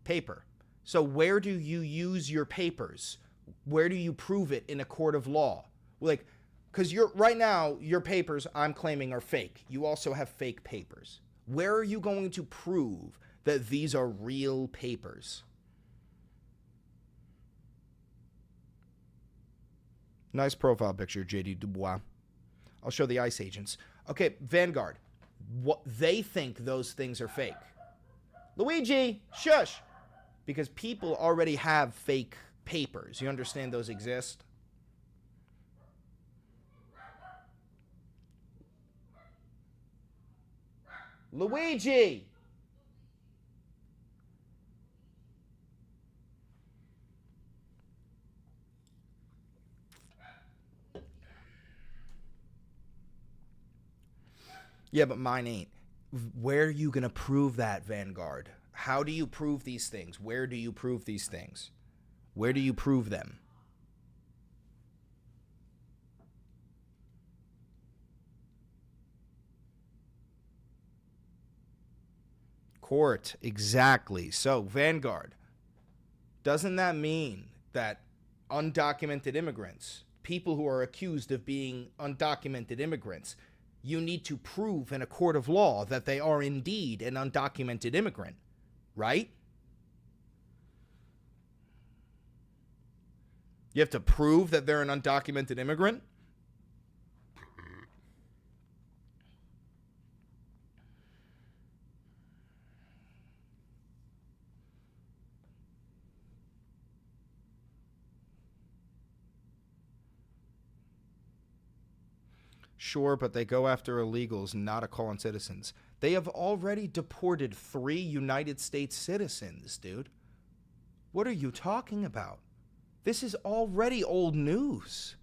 Paper. So where do you use your papers? Where do you prove it in a court of law? Like, because right now, your papers, I'm claiming, are fake. You also have fake papers. Where are you going to prove that these are real papers? Nice profile picture, JD Dubois. I'll show the ICE agents. Okay, Vanguard. What they think those things are fake. Luigi, shush. Because people already have fake papers. You understand those exist? Luigi! Yeah, but mine ain't. Where are you going to prove that, Vanguard? How do you prove these things? Where do you prove these things? Where do you prove them? Court, exactly. So, Vanguard, doesn't that mean that undocumented immigrants, people who are accused of being undocumented immigrants, you need to prove in a court of law that they are indeed an undocumented immigrant, right? You have to prove that they're an undocumented immigrant? Sure, but they go after illegals, not a call on citizens. They have already deported 3 United States citizens, dude. What are you talking about? This is already old news.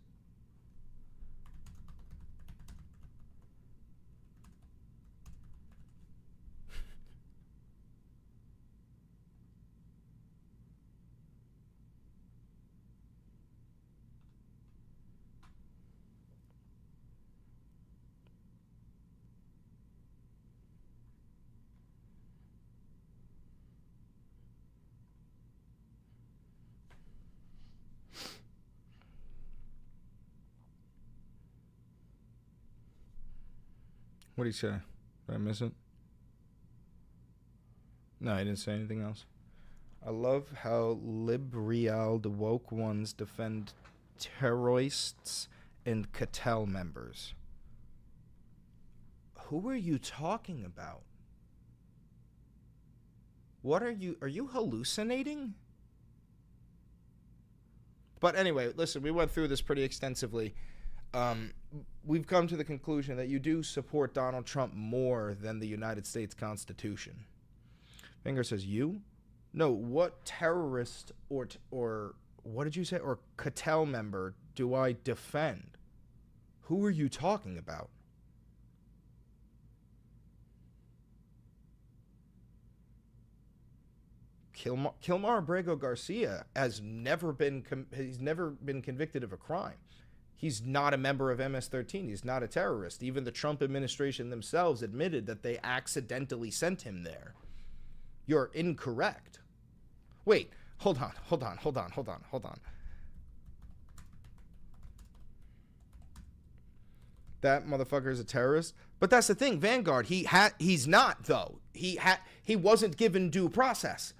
What did he say? Did I miss it? No, I didn't say anything else. I love how liberal the woke ones defend terrorists and cartel members. Who are you talking about? What are you hallucinating? But anyway, listen, we went through this pretty extensively. We've come to the conclusion that you do support Donald Trump more than the United States Constitution. Finger says, you? No, what terrorist or what did you say? Or cartel member do I defend? Who are you talking about? Kilmar Abrego Garcia has never been convicted of a crime. He's not a member of MS-13. He's not a terrorist. Even the Trump administration themselves admitted that they accidentally sent him there. You're incorrect. Wait, hold on. That motherfucker is a terrorist? But that's the thing, Vanguard, he's not, though. He wasn't given due process.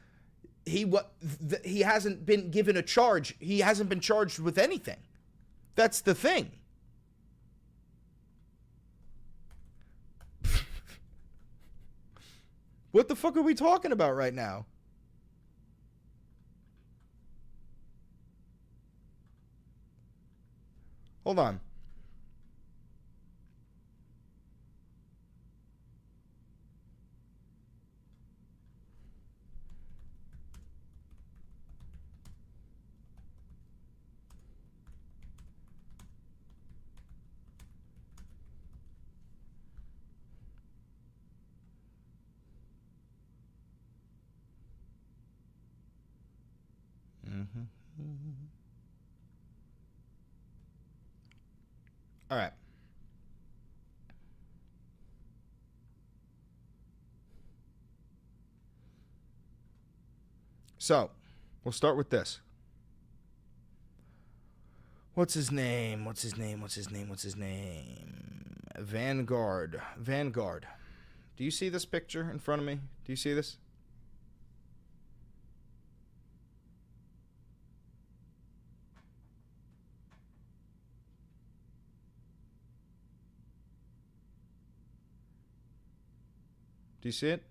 He hasn't been given a charge. He hasn't been charged with anything. That's the thing. What the fuck are we talking about right now? Hold on. All right. So, we'll start with this. What's his name? Vanguard. Do you see this picture in front of me? Do you see this? Do you see it?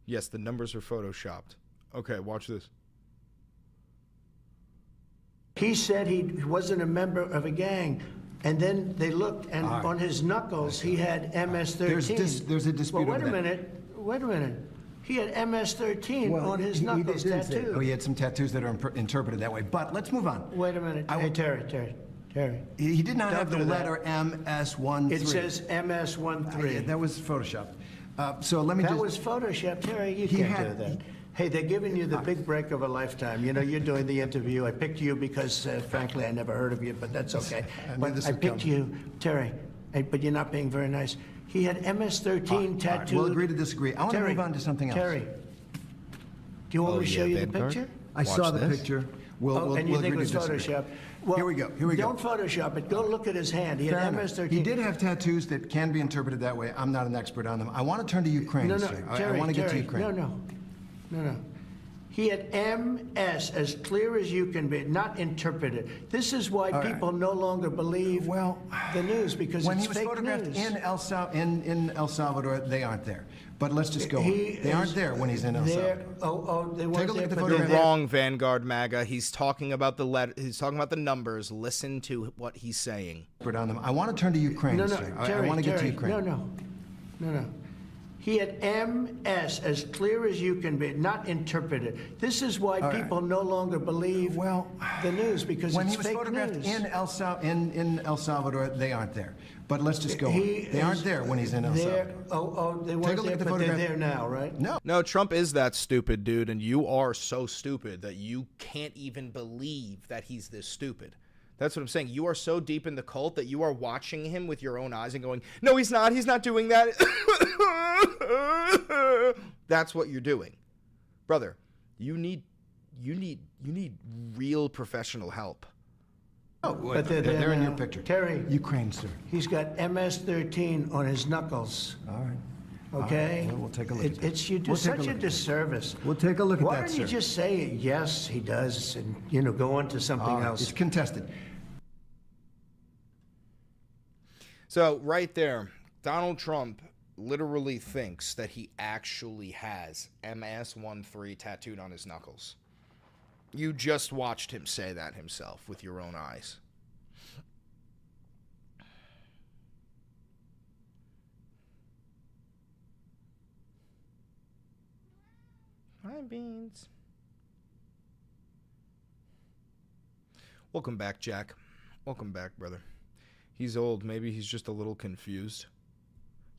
Yes, the numbers are photoshopped. Okay, watch this. He said he wasn't a member of a gang. And then they looked, and on his knuckles, he had MS-13. There's a dispute well, over that. Wait a minute. He had MS-13 on his knuckles tattooed. Oh, he had some tattoos that are interpreted that way. But let's move on. Wait a minute. Hey, Terry. He did not have the do that. letter MS-13. It says MS-13. That was photoshopped. So let me That was photoshopped, Terry. You can't do that. Hey, they're giving you the big break of a lifetime. You know, you're doing the interview. I picked you because, frankly, I never heard of you, but that's okay. But I picked you, Terry, but you're not being very nice. He had MS-13 tattooed. We'll agree to disagree. I want to move on to something else. Terry, do you want me to show you the picture? I saw the picture. We'll and you think agree it to was disagree. Photoshop? Well, Here we go. Don't Photoshop it. Go look at his hand. He Fair had enough. MS-13. He did have tattoos that can be interpreted that way. I'm not an expert on them. I want to turn to Ukraine, No, sir. Terry, I want to get to Terry, Ukraine. No. He had MS as clear as you can be, not interpreted. This is why people no longer believe the news, because when it's he was fake photographed news. in El Salvador, they aren't there. But let's just go on. They aren't there when he's in El Salvador. They weren't Take a look there, at the but photograph. You're wrong, Vanguard MAGA. He's talking about the He's talking about the numbers. Listen to what he's saying. On them. I want to turn to Ukraine, No, sir. Terry, I want to get to Terry, Ukraine. No. He had MS as clear as you can be, not interpreted. This is why people no longer believe the news, because when it's he was fake photographed news. in El Salvador, they aren't there. But let's just go on. They aren't there when he's in El Salvador. They Take weren't a look there, at the but they're photograph. there now, right? No, Trump is that stupid, dude, and you are so stupid that you can't even believe that he's this stupid. That's what I'm saying. You are so deep in the cult that you are watching him with your own eyes and going, no, he's not doing that. That's what you're doing. Brother, you need real professional help. But they're in now. your picture. Terry, Ukraine, sir. he's got MS-13 on his knuckles. All right. Okay? All right. We'll take a look at that. You do We'll take a such a look at that. disservice. We'll take a look at Why that, don't you sir. just say, yes, he does, and, go on to something All right. else? It's contested. So right there, Donald Trump literally thinks that he actually has MS-13 tattooed on his knuckles. You just watched him say that himself with your own eyes. Hi, Beans. Welcome back, Jack. Welcome back, brother. He's old. Maybe he's just a little confused.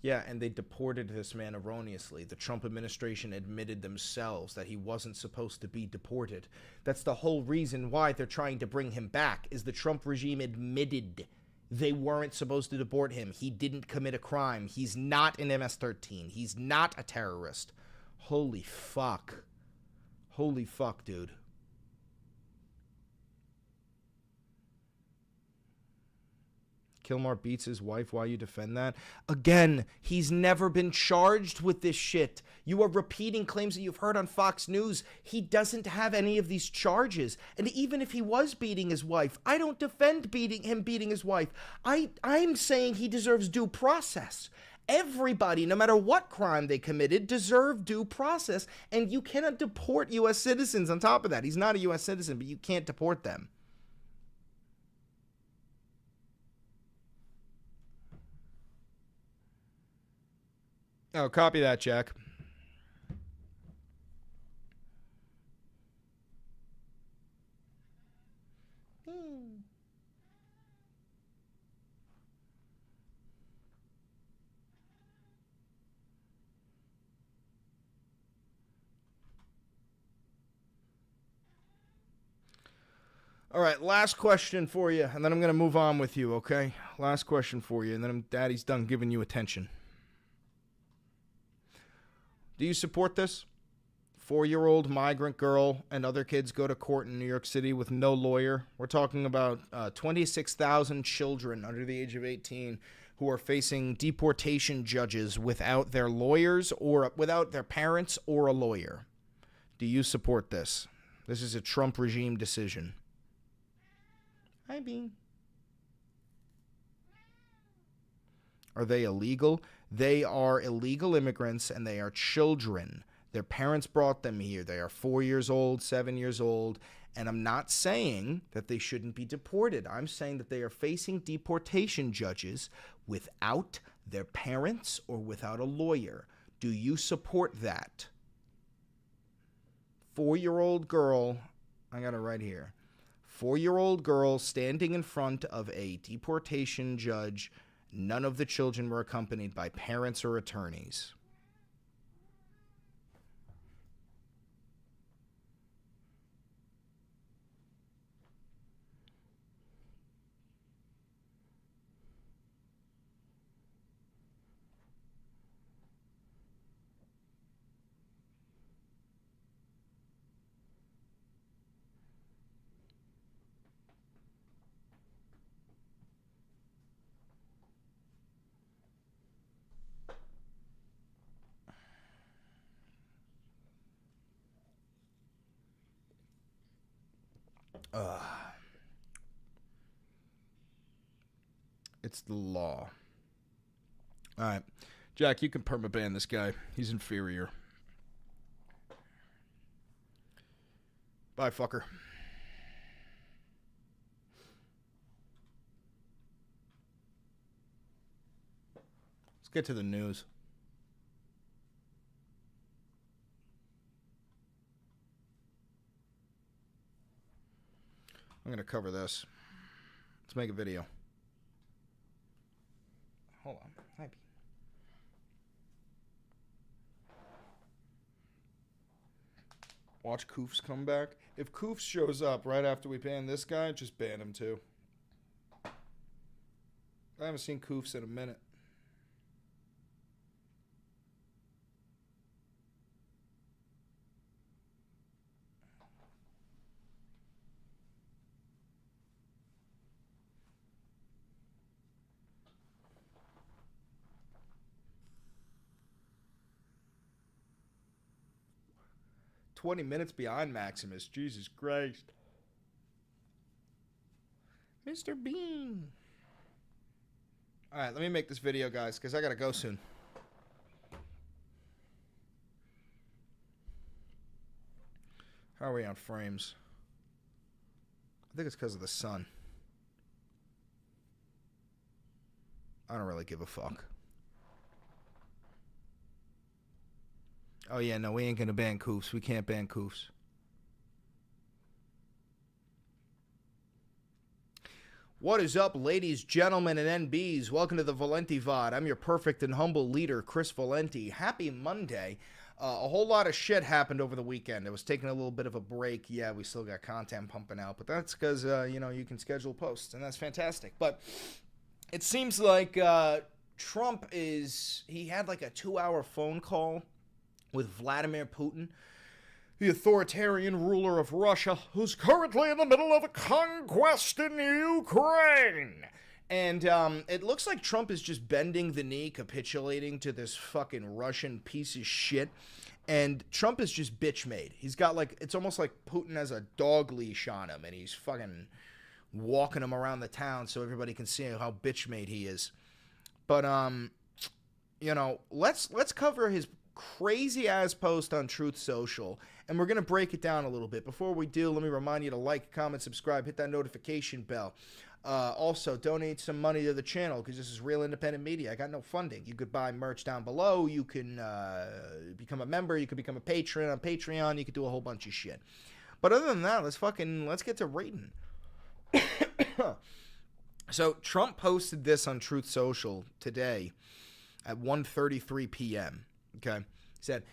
Yeah, and they deported this man erroneously. The Trump administration admitted themselves that he wasn't supposed to be deported. That's the whole reason why they're trying to bring him back, is the Trump regime admitted they weren't supposed to deport him. He didn't commit a crime. He's not an MS-13. He's not a terrorist. Holy fuck. Holy fuck, dude. Kilmar beats his wife. Why you defend that? Again, he's never been charged with this shit. You are repeating claims that you've heard on Fox News. He doesn't have any of these charges. And even if he was beating his wife, I don't defend him beating his wife. I'm saying he deserves due process. Everybody, no matter what crime they committed, deserve due process. And you cannot deport U.S. citizens on top of that. He's not a U.S. citizen, but you can't deport them. Oh, copy that, Jack. All right, last question for you, and then I'm going to move on with you, okay? Last question for you, and then Daddy's done giving you attention. Do you support this? 4-year-old migrant girl and other kids go to court in New York City with no lawyer. We're talking about 26,000 children under the age of 18 who are facing deportation judges without their lawyers or without their parents or a lawyer. Do you support this? This is a Trump regime decision. Hi, Bean. Are they illegal? They are illegal immigrants, and they are children. Their parents brought them here. They are 4 years old, 7 years old, and I'm not saying that they shouldn't be deported. I'm saying that they are facing deportation judges without their parents or without a lawyer. Do you support that? 4-year-old girl, I got it right here. 4-year-old girl standing in front of a deportation judge. None of the children were accompanied by parents or attorneys. It's the law. All right. Jack, you can permaban this guy. He's inferior. Bye, fucker. Let's get to the news. I'm going to cover this. Let's make a video. Hold on. Maybe. Watch Koofs come back. If Koofs shows up right after we ban this guy, just ban him too. I haven't seen Koofs in a minute. "20 minutes behind Maximus. Jesus Christ. Mr. Bean. Alright, let me make this video, guys, because I gotta go soon. How are we on frames? I think it's because of the sun. I don't really give a fuck. Oh, yeah, no, we ain't gonna ban Koofs. We can't ban Koofs. What is up, ladies, gentlemen, and NBs? Welcome to the Valenti VOD. I'm your perfect and humble leader, Chris Valenti. Happy Monday. A whole lot of shit happened over the weekend. I was taking a little bit of a break. Yeah, we still got content pumping out, but that's because, you know, you can schedule posts, and that's fantastic. But it seems like Trump he had like a 2-hour phone call with Vladimir Putin, the authoritarian ruler of Russia, who's currently in the middle of a conquest in Ukraine. And it looks like Trump is just bending the knee, capitulating to this fucking Russian piece of shit. And Trump is just bitch made. He's got like, it's almost like Putin has a dog leash on him, and he's fucking walking him around the town so everybody can see how bitch made he is. But you know, let's cover his crazy ass post on Truth Social, and we're gonna break it down a little bit. Before we do, let me remind you to like, comment, subscribe, hit that notification bell. Also, donate some money to the channel, because this is real independent media. I got no funding. You could buy merch down below. You can become a member. You could become a patron on Patreon. You could do a whole bunch of shit. But other than that, let's get to rating. So Trump posted this on Truth Social today at 1:33 p.m. Okay, he said,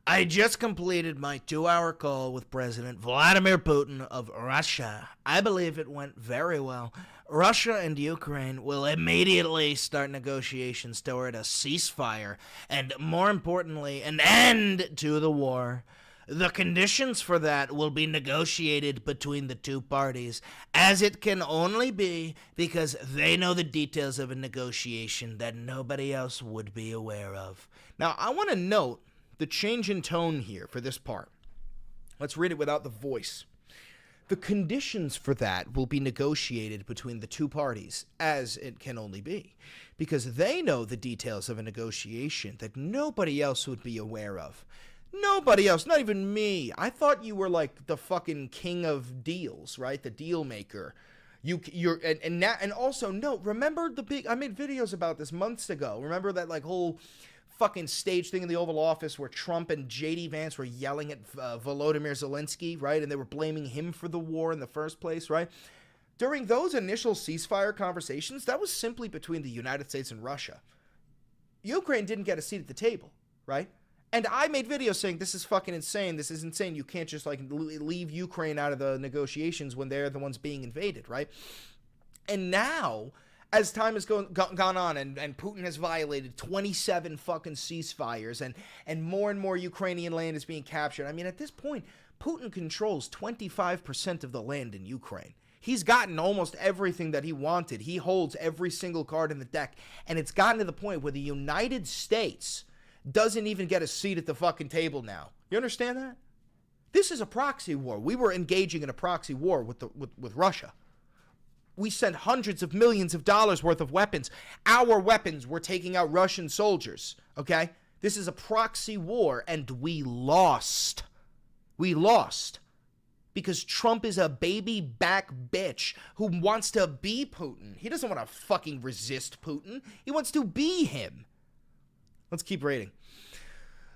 "I just completed my 2-hour call with President Vladimir Putin of Russia. I believe it went very well. Russia and Ukraine will immediately start negotiations toward a ceasefire and, more importantly, an end to the war. The conditions for that will be negotiated between the two parties, as it can only be because they know the details of a negotiation that nobody else would be aware of." Now, I want to note the change in tone here for this part. Let's read it without the voice. The conditions for that will be negotiated between the two parties, as it can only be, because they know the details of a negotiation that nobody else would be aware of. Nobody else, not even me. I thought you were like the fucking king of deals, right? The deal maker. And also, no, remember I made videos about this months ago. Remember that like whole fucking stage thing in the Oval Office where Trump and J.D. Vance were yelling at Volodymyr Zelensky, right? And they were blaming him for the war in the first place, right? During those initial ceasefire conversations, that was simply between the United States and Russia. Ukraine didn't get a seat at the table, right? And I made videos saying, this is fucking insane. This is insane. You can't just like leave Ukraine out of the negotiations when they're the ones being invaded, right? And now, as time has gone on and Putin has violated 27 fucking ceasefires and more Ukrainian land is being captured. I mean, at this point, Putin controls 25% of the land in Ukraine. He's gotten almost everything that he wanted. He holds every single card in the deck. And it's gotten to the point where the United States doesn't even get a seat at the fucking table now. You understand that? This is a proxy war. We were engaging in a proxy war with Russia. We sent hundreds of millions of dollars worth of weapons. Our weapons were taking out Russian soldiers, okay? This is a proxy war, and we lost. We lost. Because Trump is a baby back bitch who wants to be Putin. He doesn't want to fucking resist Putin. He wants to be him. Let's keep reading.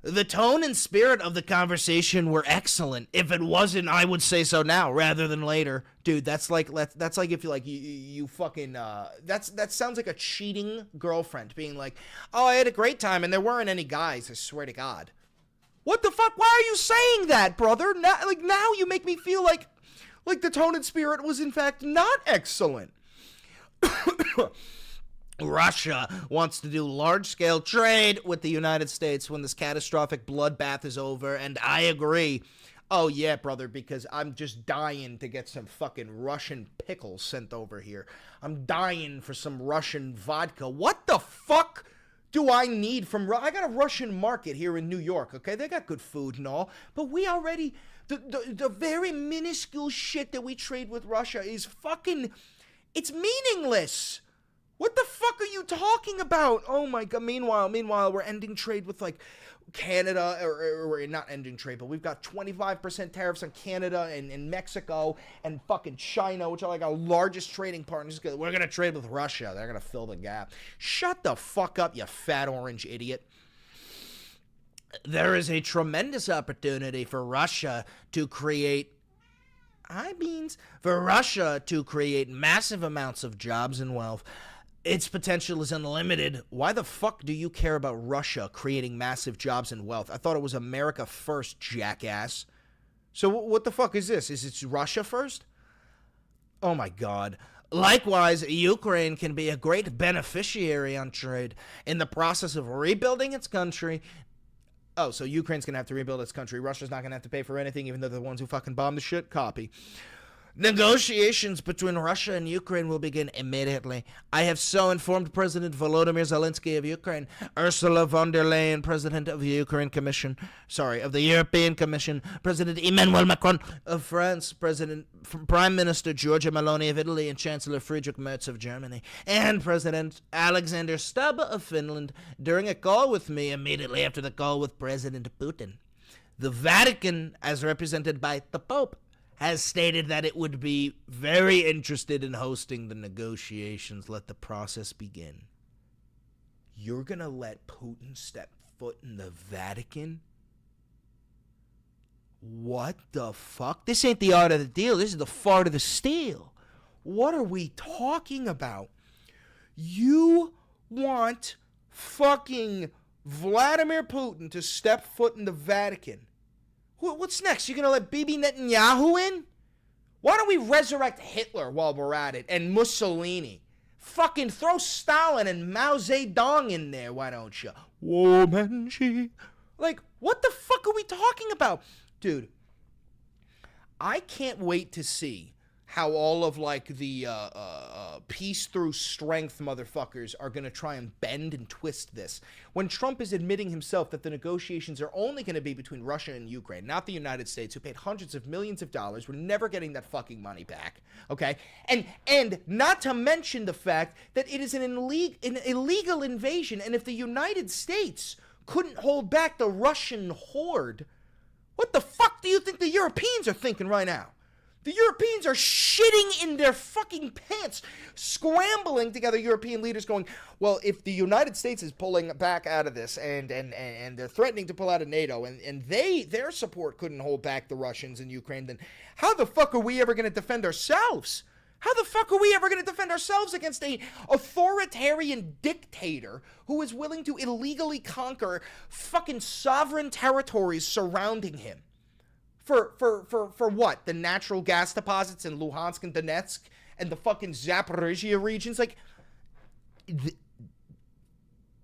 The tone and spirit of the conversation were excellent. If it wasn't, I would say so now rather than later. Dude, that's like if you fucking that sounds like a cheating girlfriend being like, "Oh, I had a great time and there weren't any guys, I swear to God." What the fuck? Why are you saying that, brother? Now you make me feel like the tone and spirit was in fact not excellent. Russia wants to do large-scale trade with the United States when this catastrophic bloodbath is over, and I agree. Oh, yeah, brother, because I'm just dying to get some fucking Russian pickles sent over here. I'm dying for some Russian vodka. What the fuck do I need from... I got a Russian market here in New York, okay? They got good food and all, but we already... The very minuscule shit that we trade with Russia is fucking... It's meaningless. What the fuck are you talking about? Oh my God. Meanwhile, we're ending trade with like Canada, or we're not ending trade, but we've got 25% tariffs on Canada and Mexico and fucking China, which are like our largest trading partners. We're going to trade with Russia. They're going to fill the gap. Shut the fuck up, you fat orange idiot. There is a tremendous opportunity for Russia to create massive amounts of jobs and wealth. Its potential is unlimited. Why the fuck do you care about Russia creating massive jobs and wealth? I thought it was America first, jackass. So what the fuck is this? Is it Russia first? Oh my God. Likewise, Ukraine can be a great beneficiary on trade in the process of rebuilding its country. Oh, so Ukraine's going to have to rebuild its country. Russia's not going to have to pay for anything, even though they're the ones who fucking bombed the shit. Copy. Negotiations between Russia and Ukraine will begin immediately. I have so informed President Volodymyr Zelensky of Ukraine, Ursula von der Leyen, President of the European Commission, President Emmanuel Macron of France, Prime Minister Giorgia Meloni of Italy, and Chancellor Friedrich Merz of Germany, and President Alexander Stubb of Finland during a call with me immediately after the call with President Putin. The Vatican, as represented by the Pope, has stated that it would be very interested in hosting the negotiations. Let the process begin. You're going to let Putin step foot in the Vatican? What the fuck? This ain't the art of the deal. This is the fart of the steel. What are we talking about? You want fucking Vladimir Putin to step foot in the Vatican. What's next? You're going to let Bibi Netanyahu in? Why don't we resurrect Hitler while we're at it, and Mussolini? Fucking throw Stalin and Mao Zedong in there, why don't you? Woman, she... Like, what the fuck are we talking about? Dude, I can't wait to see how all of, like, the peace through strength motherfuckers are going to try and bend and twist this. When Trump is admitting himself that the negotiations are only going to be between Russia and Ukraine, not the United States, who paid hundreds of millions of dollars. We're never getting that fucking money back, okay? And not to mention the fact that it is an illegal invasion, and if the United States couldn't hold back the Russian horde, what the fuck do you think the Europeans are thinking right now? The Europeans are shitting in their fucking pants, scrambling together, European leaders going, well, if the United States is pulling back out of this and they're threatening to pull out of NATO and their support couldn't hold back the Russians in Ukraine, then how the fuck are we ever going to defend ourselves? How the fuck are we ever going to defend ourselves against a authoritarian dictator who is willing to illegally conquer fucking sovereign territories surrounding him? For what? The natural gas deposits in Luhansk and Donetsk and the fucking Zaporizhia regions? Like,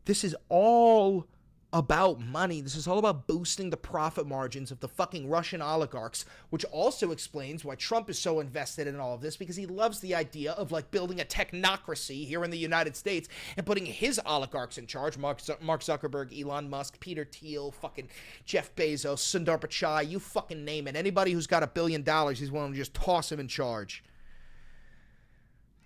this is all about money. This is all about boosting the profit margins of the fucking Russian oligarchs, which also explains why Trump is so invested in all of this, because he loves the idea of like building a technocracy here in the United States and putting his oligarchs in charge. Mark Zuckerberg, Elon Musk, Peter Thiel, fucking Jeff Bezos, Sundar Pichai, you fucking name it. Anybody who's got $1 billion, he's willing to just toss him in charge.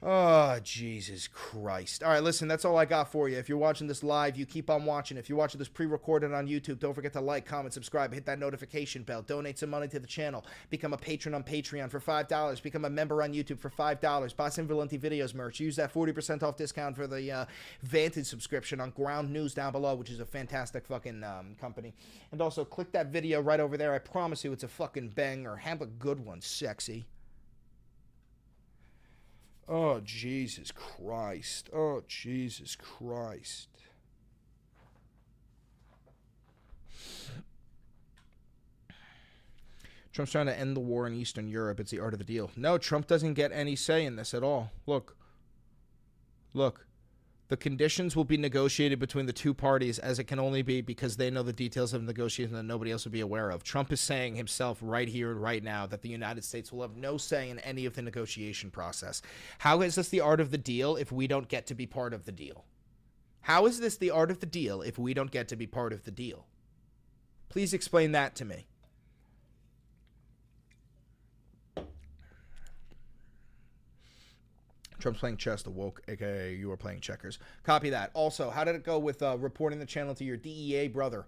Oh, Jesus Christ. All right, listen, that's all I got for you. If you're watching this live, you keep on watching. If you're watching this pre-recorded on YouTube, don't forget to like, comment, subscribe, hit that notification bell. Donate some money to the channel. Become a patron on Patreon for $5. Become a member on YouTube for $5. Buy some Valenti Videos merch. Use that 40% off discount for the Vantage subscription on Ground News down below, which is a fantastic fucking company. And also, click that video right over there. I promise you it's a fucking banger. Have a good one, sexy. Oh, Jesus Christ. Oh, Jesus Christ. Trump's trying to end the war in Eastern Europe. It's the art of the deal. No, Trump doesn't get any say in this at all. Look. The conditions will be negotiated between the two parties, as it can only be, because they know the details of the negotiation that nobody else will be aware of. Trump is saying himself right here and right now that the United States will have no say in any of the negotiation process. How is this the art of the deal if we don't get to be part of the deal? How is this the art of the deal if we don't get to be part of the deal? Please explain that to me. Trump's playing chess, the woke, aka you are playing checkers. Copy that. Also, how did it go with reporting the channel to your DEA brother?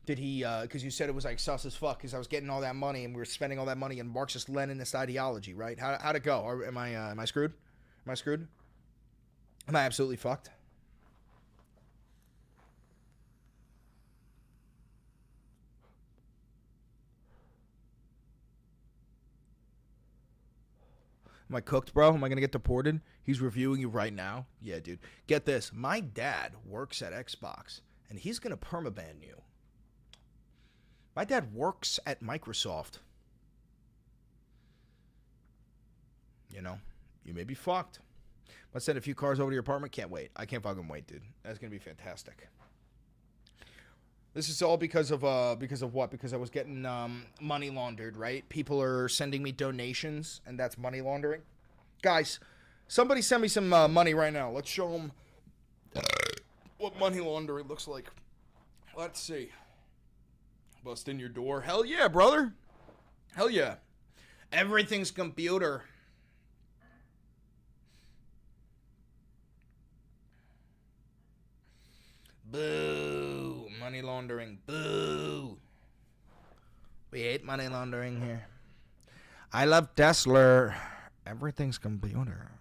Did he, because you said it was like sus as fuck because I was getting all that money and we were spending all that money in Marxist-Leninist ideology, right? How'd it go? Am I screwed? Am I screwed? Am I absolutely fucked? Am I cooked, bro? Am I going to get deported? He's reviewing you right now? Yeah, dude. Get this. My dad works at Xbox, and he's going to permaban you. My dad works at Microsoft. You know, you may be fucked. Let's send a few cars over to your apartment. Can't wait. I can't fucking wait, dude. That's going to be fantastic. This is all because of what? Because I was getting money laundered, right? People are sending me donations, and that's money laundering. Guys, somebody send me some money right now. Let's show them what money laundering looks like. Let's see. Bust in your door. Hell yeah, brother. Hell yeah. Everything's computer. Boo. Money laundering. Boo. We hate money laundering here. I love Tesla. Everything's computer.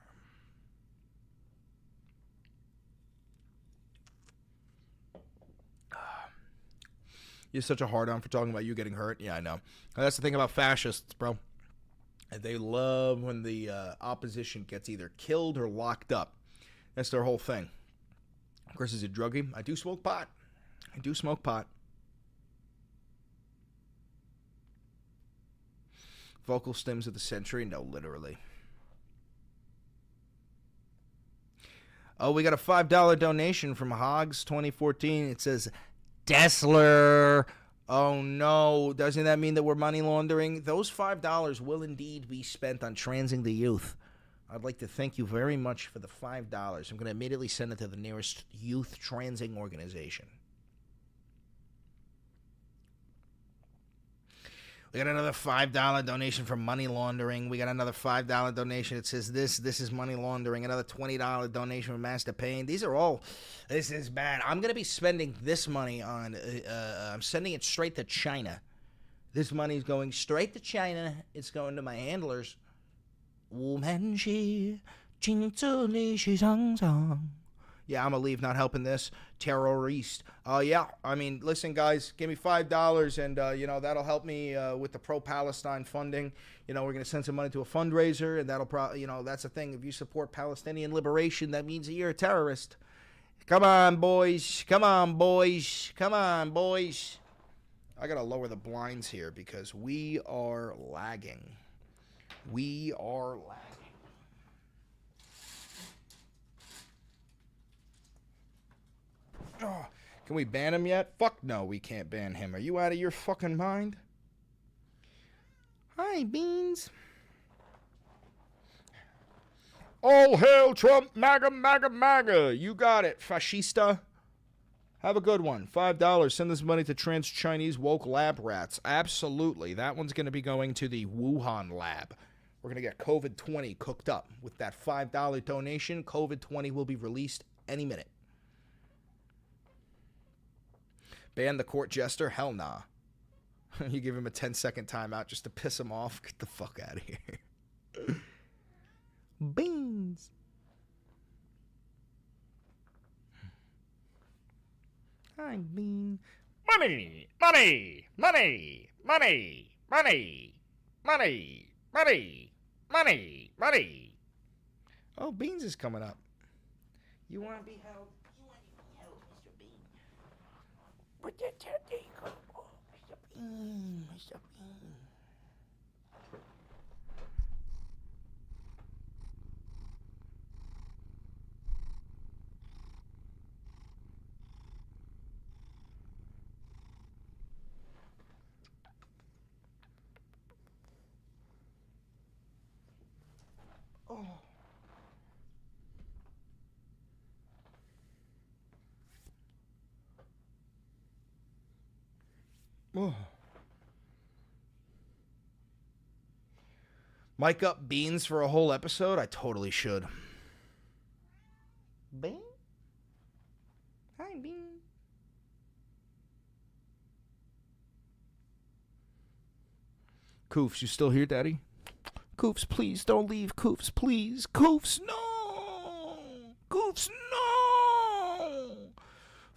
You're such a hard-on for talking about you getting hurt. Yeah, I know. That's the thing about fascists, bro. They love when the opposition gets either killed or locked up. That's their whole thing. Of course, is it druggy? I do smoke pot. I do smoke pot. Vocal stems of the century? No, literally. Oh, we got a $5 donation from Hogs 2014. It says, Dessler. Oh, no. Doesn't that mean that we're money laundering? Those $5 will indeed be spent on transing the youth. I'd like to thank you very much for the $5. I'm going to immediately send it to the nearest youth transing organization. We got another $5 donation for money laundering. We got another $5 donation. It says this is money laundering. Another $20 donation from Master Payne. This is bad. I'm going to be spending this money on, I'm sending it straight to China. This money is going straight to China. It's going to my handlers. Yeah, I'm gonna leave, not helping this terrorist. Yeah, I mean, listen, guys, give me $5, and that'll help me with the pro-Palestine funding. We're gonna send some money to a fundraiser, and that'll probably, that's the thing. If you support Palestinian liberation, that means that you're a terrorist. Come on, boys. Come on, boys. Come on, boys. I gotta lower the blinds here because we are lagging. We are lagging. Can we ban him yet? Fuck no, we can't ban him. Are you out of your fucking mind? Hi, Beans. All hail Trump, MAGA, MAGA, MAGA. You got it, fascista. Have a good one. $5. Send this money to trans Chinese woke lab rats. Absolutely. That one's going to be going to the Wuhan lab. We're going to get COVID-20 cooked up. With that $5 donation, COVID-20 will be released any minute. Ban the court jester? Hell nah. You give him a 10-second timeout just to piss him off? Get the fuck out of here. Beans. Hi, Bean. Money, money, money, money, money, money, money, money, money. Oh, Beans is coming up. You want to be held? You want to be held, Mr. Bean? But that's how they go. Oh, Mr. Bean, Mr. Bean. Oh. Oh. Mic up Beans for a whole episode? I totally should. Bean? Hi, Bean. Koofs, you still here, Daddy? Koofs, please don't leave. Koofs, please. Koofs, no! Koofs, no!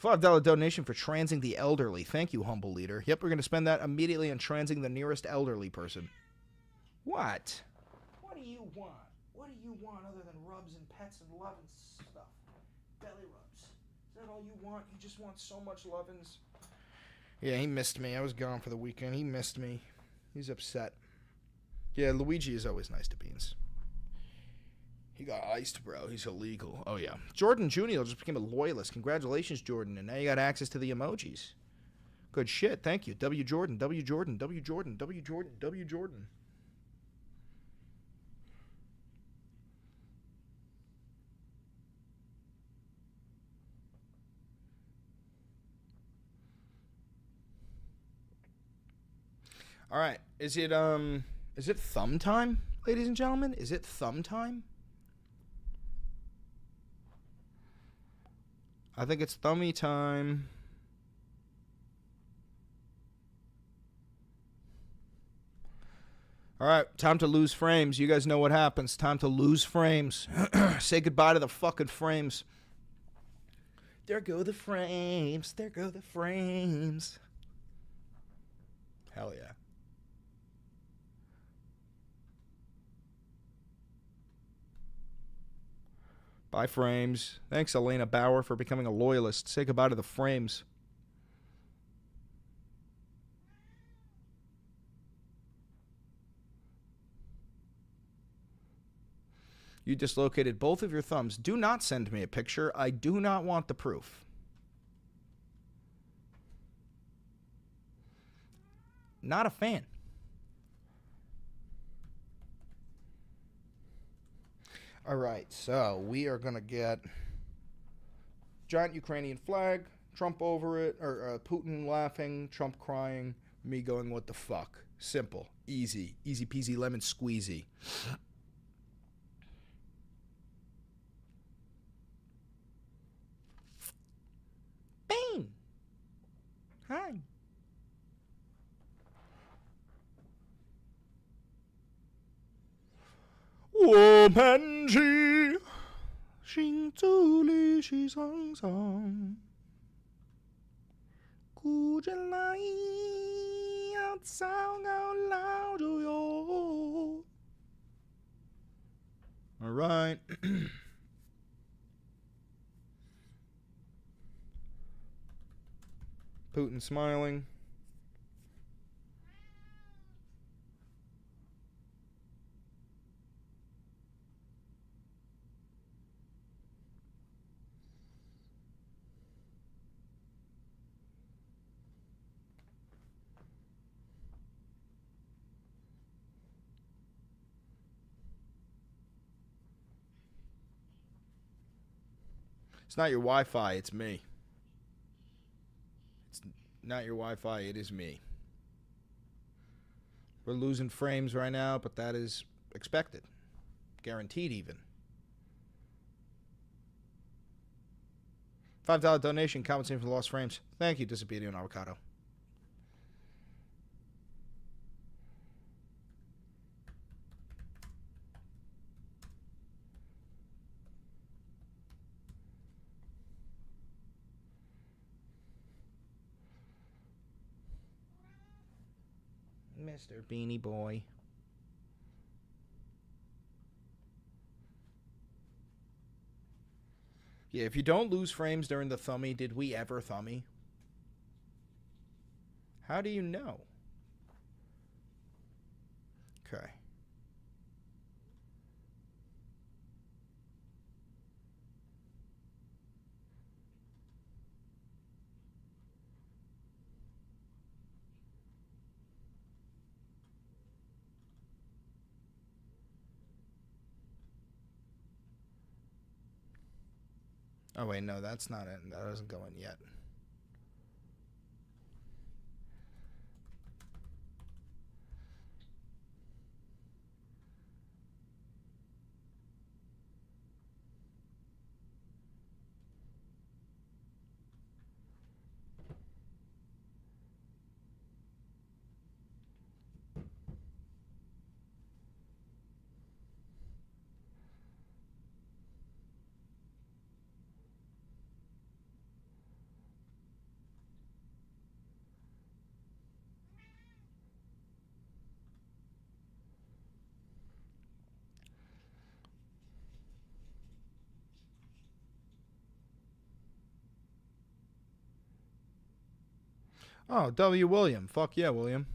$5 donation for transing the elderly. Thank you, humble leader. Yep, we're going to spend that immediately on transing the nearest elderly person. What? What do you want? What do you want other than rubs and pets and love and stuff? Belly rubs. Is that all you want? You just want so much lovins? Yeah, he missed me. I was gone for the weekend. He missed me. He's upset. Yeah, Luigi is always nice to Beans. He got iced, bro. He's illegal. Oh, yeah. Jordan Jr. just became a loyalist. Congratulations, Jordan. And now you got access to the emojis. Good shit. Thank you. W. Jordan, W. Jordan, W. Jordan, W. Jordan, W. Jordan. All right. Is it thumb time, ladies and gentlemen? Is it thumb time? I think it's thummy time. All right, time to lose frames. You guys know what happens. Time to lose frames. Say goodbye to the fucking frames. There go the frames. There go the frames. Hell yeah. Bye, frames. Thanks, Elena Bauer, for becoming a loyalist. Say goodbye to the frames. You dislocated both of your thumbs. Do not send me a picture. I do not want the proof. Not a fan. All right, so we are going to get giant Ukrainian flag, Trump over it, or Putin laughing, Trump crying, me going, what the fuck? Simple, easy, easy peasy lemon squeezy. Bang! Hi.我们去行走里去sang sang，顾着来要糟糕老就有。All right. Putin smiling. It's not your Wi-Fi, it's me. It's not your Wi-Fi, it is me. We're losing frames right now, but that is expected. Guaranteed even. $5 donation compensating for the lost frames. Thank you, Disobedient Avocado. Mr. Beanie Boy. Yeah, if you don't lose frames during the thummy, did we ever thummy? How do you know? Okay. Oh, wait, no, that's not it. That doesn't go in yet. Oh, W. William. Fuck yeah, William.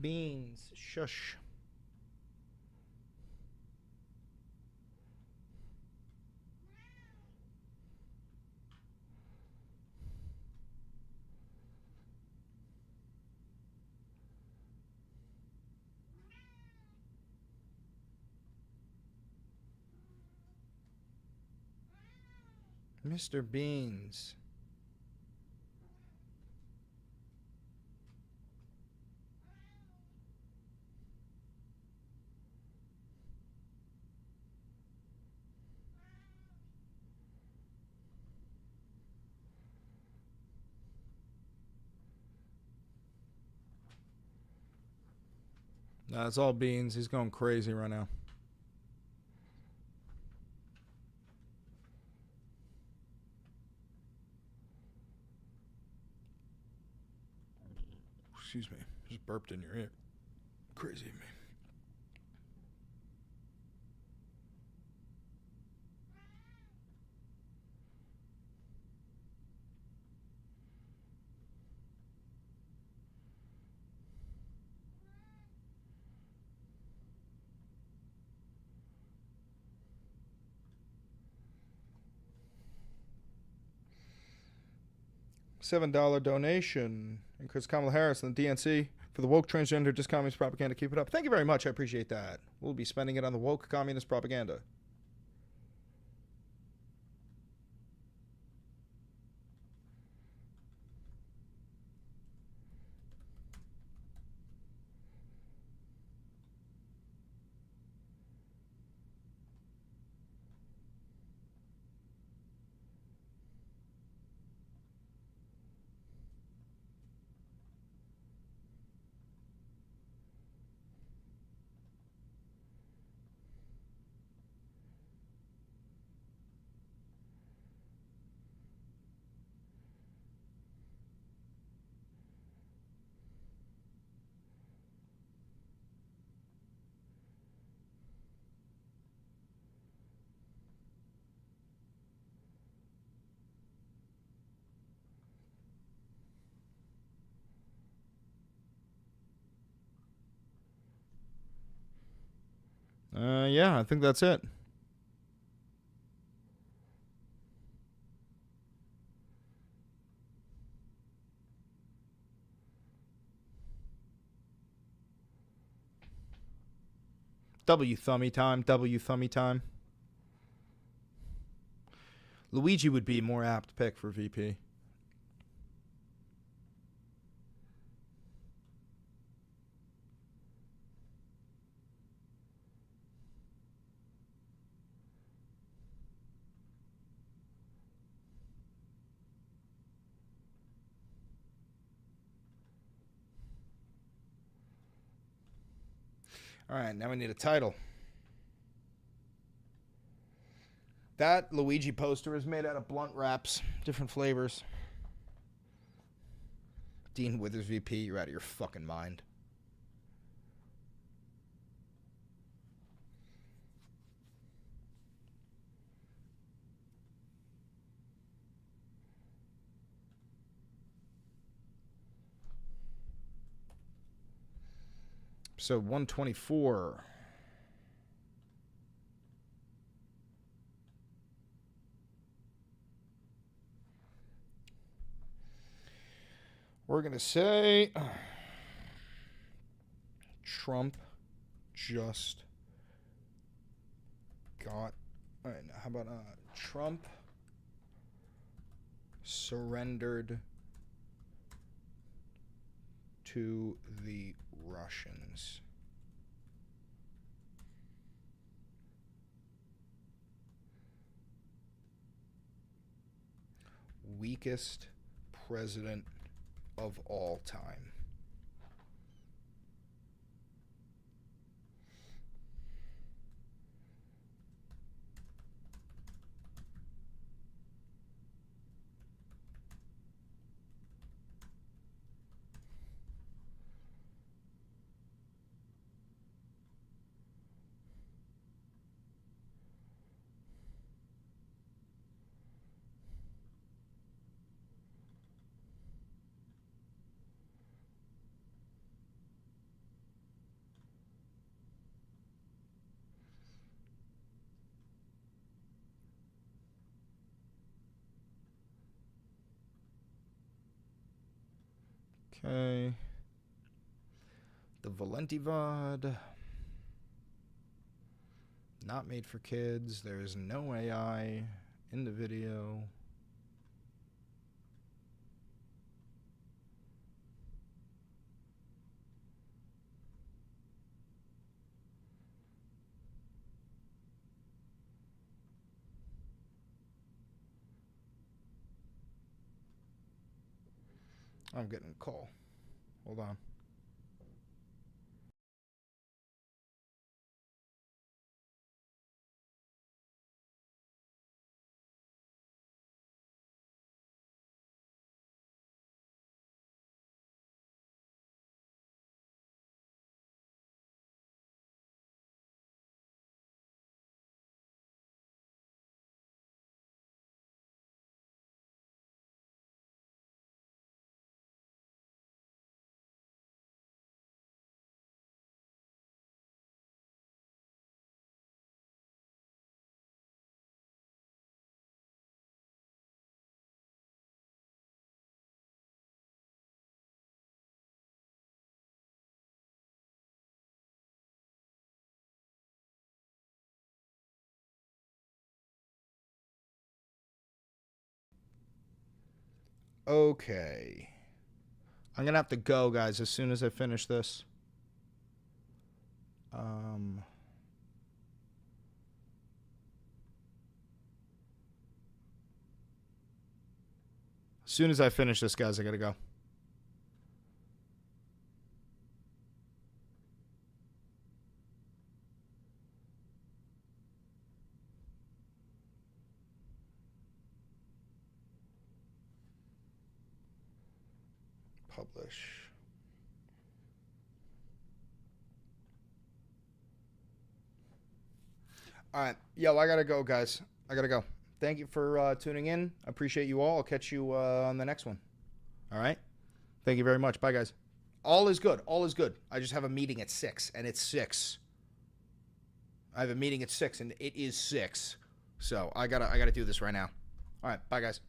Beans. Shush. Mr. Beans. Nah, it's all Beans. He's going crazy right now. Excuse me. Just burped in your ear. Crazy of me. $7 donation. Increase Kamala Harris and the DNC for the woke transgender discommunist propaganda. Keep it up. Thank you very much. I appreciate that. We'll be spending it on the woke communist propaganda. Yeah, I think that's it. W thummy time. W thummy time. Luigi would be a more apt pick for VP. All right, now we need a title. That Luigi poster is made out of blunt wraps, different flavors. Dean Withers VP, you're out of your fucking mind. So 124. We're going to say Trump just got... All right, how about Trump surrendered to the Russians. Weakest president of all time. Okay. The Valentivad. Not made for kids. There is no AI in the video. I'm getting a call. Hold on. Okay. I'm going to have to go, guys, as soon as I finish this. As soon as I finish this, guys, I got to go. Publish. All right. Yo, I got to go, guys. I got to go. Thank you for tuning in. I appreciate you all. I'll catch you on the next one. All right? Thank you very much. Bye, guys. All is good. All is good. I just have a meeting at 6, and it's 6. I have a meeting at 6, and it is 6. So I gotta do this right now. All right, bye guys.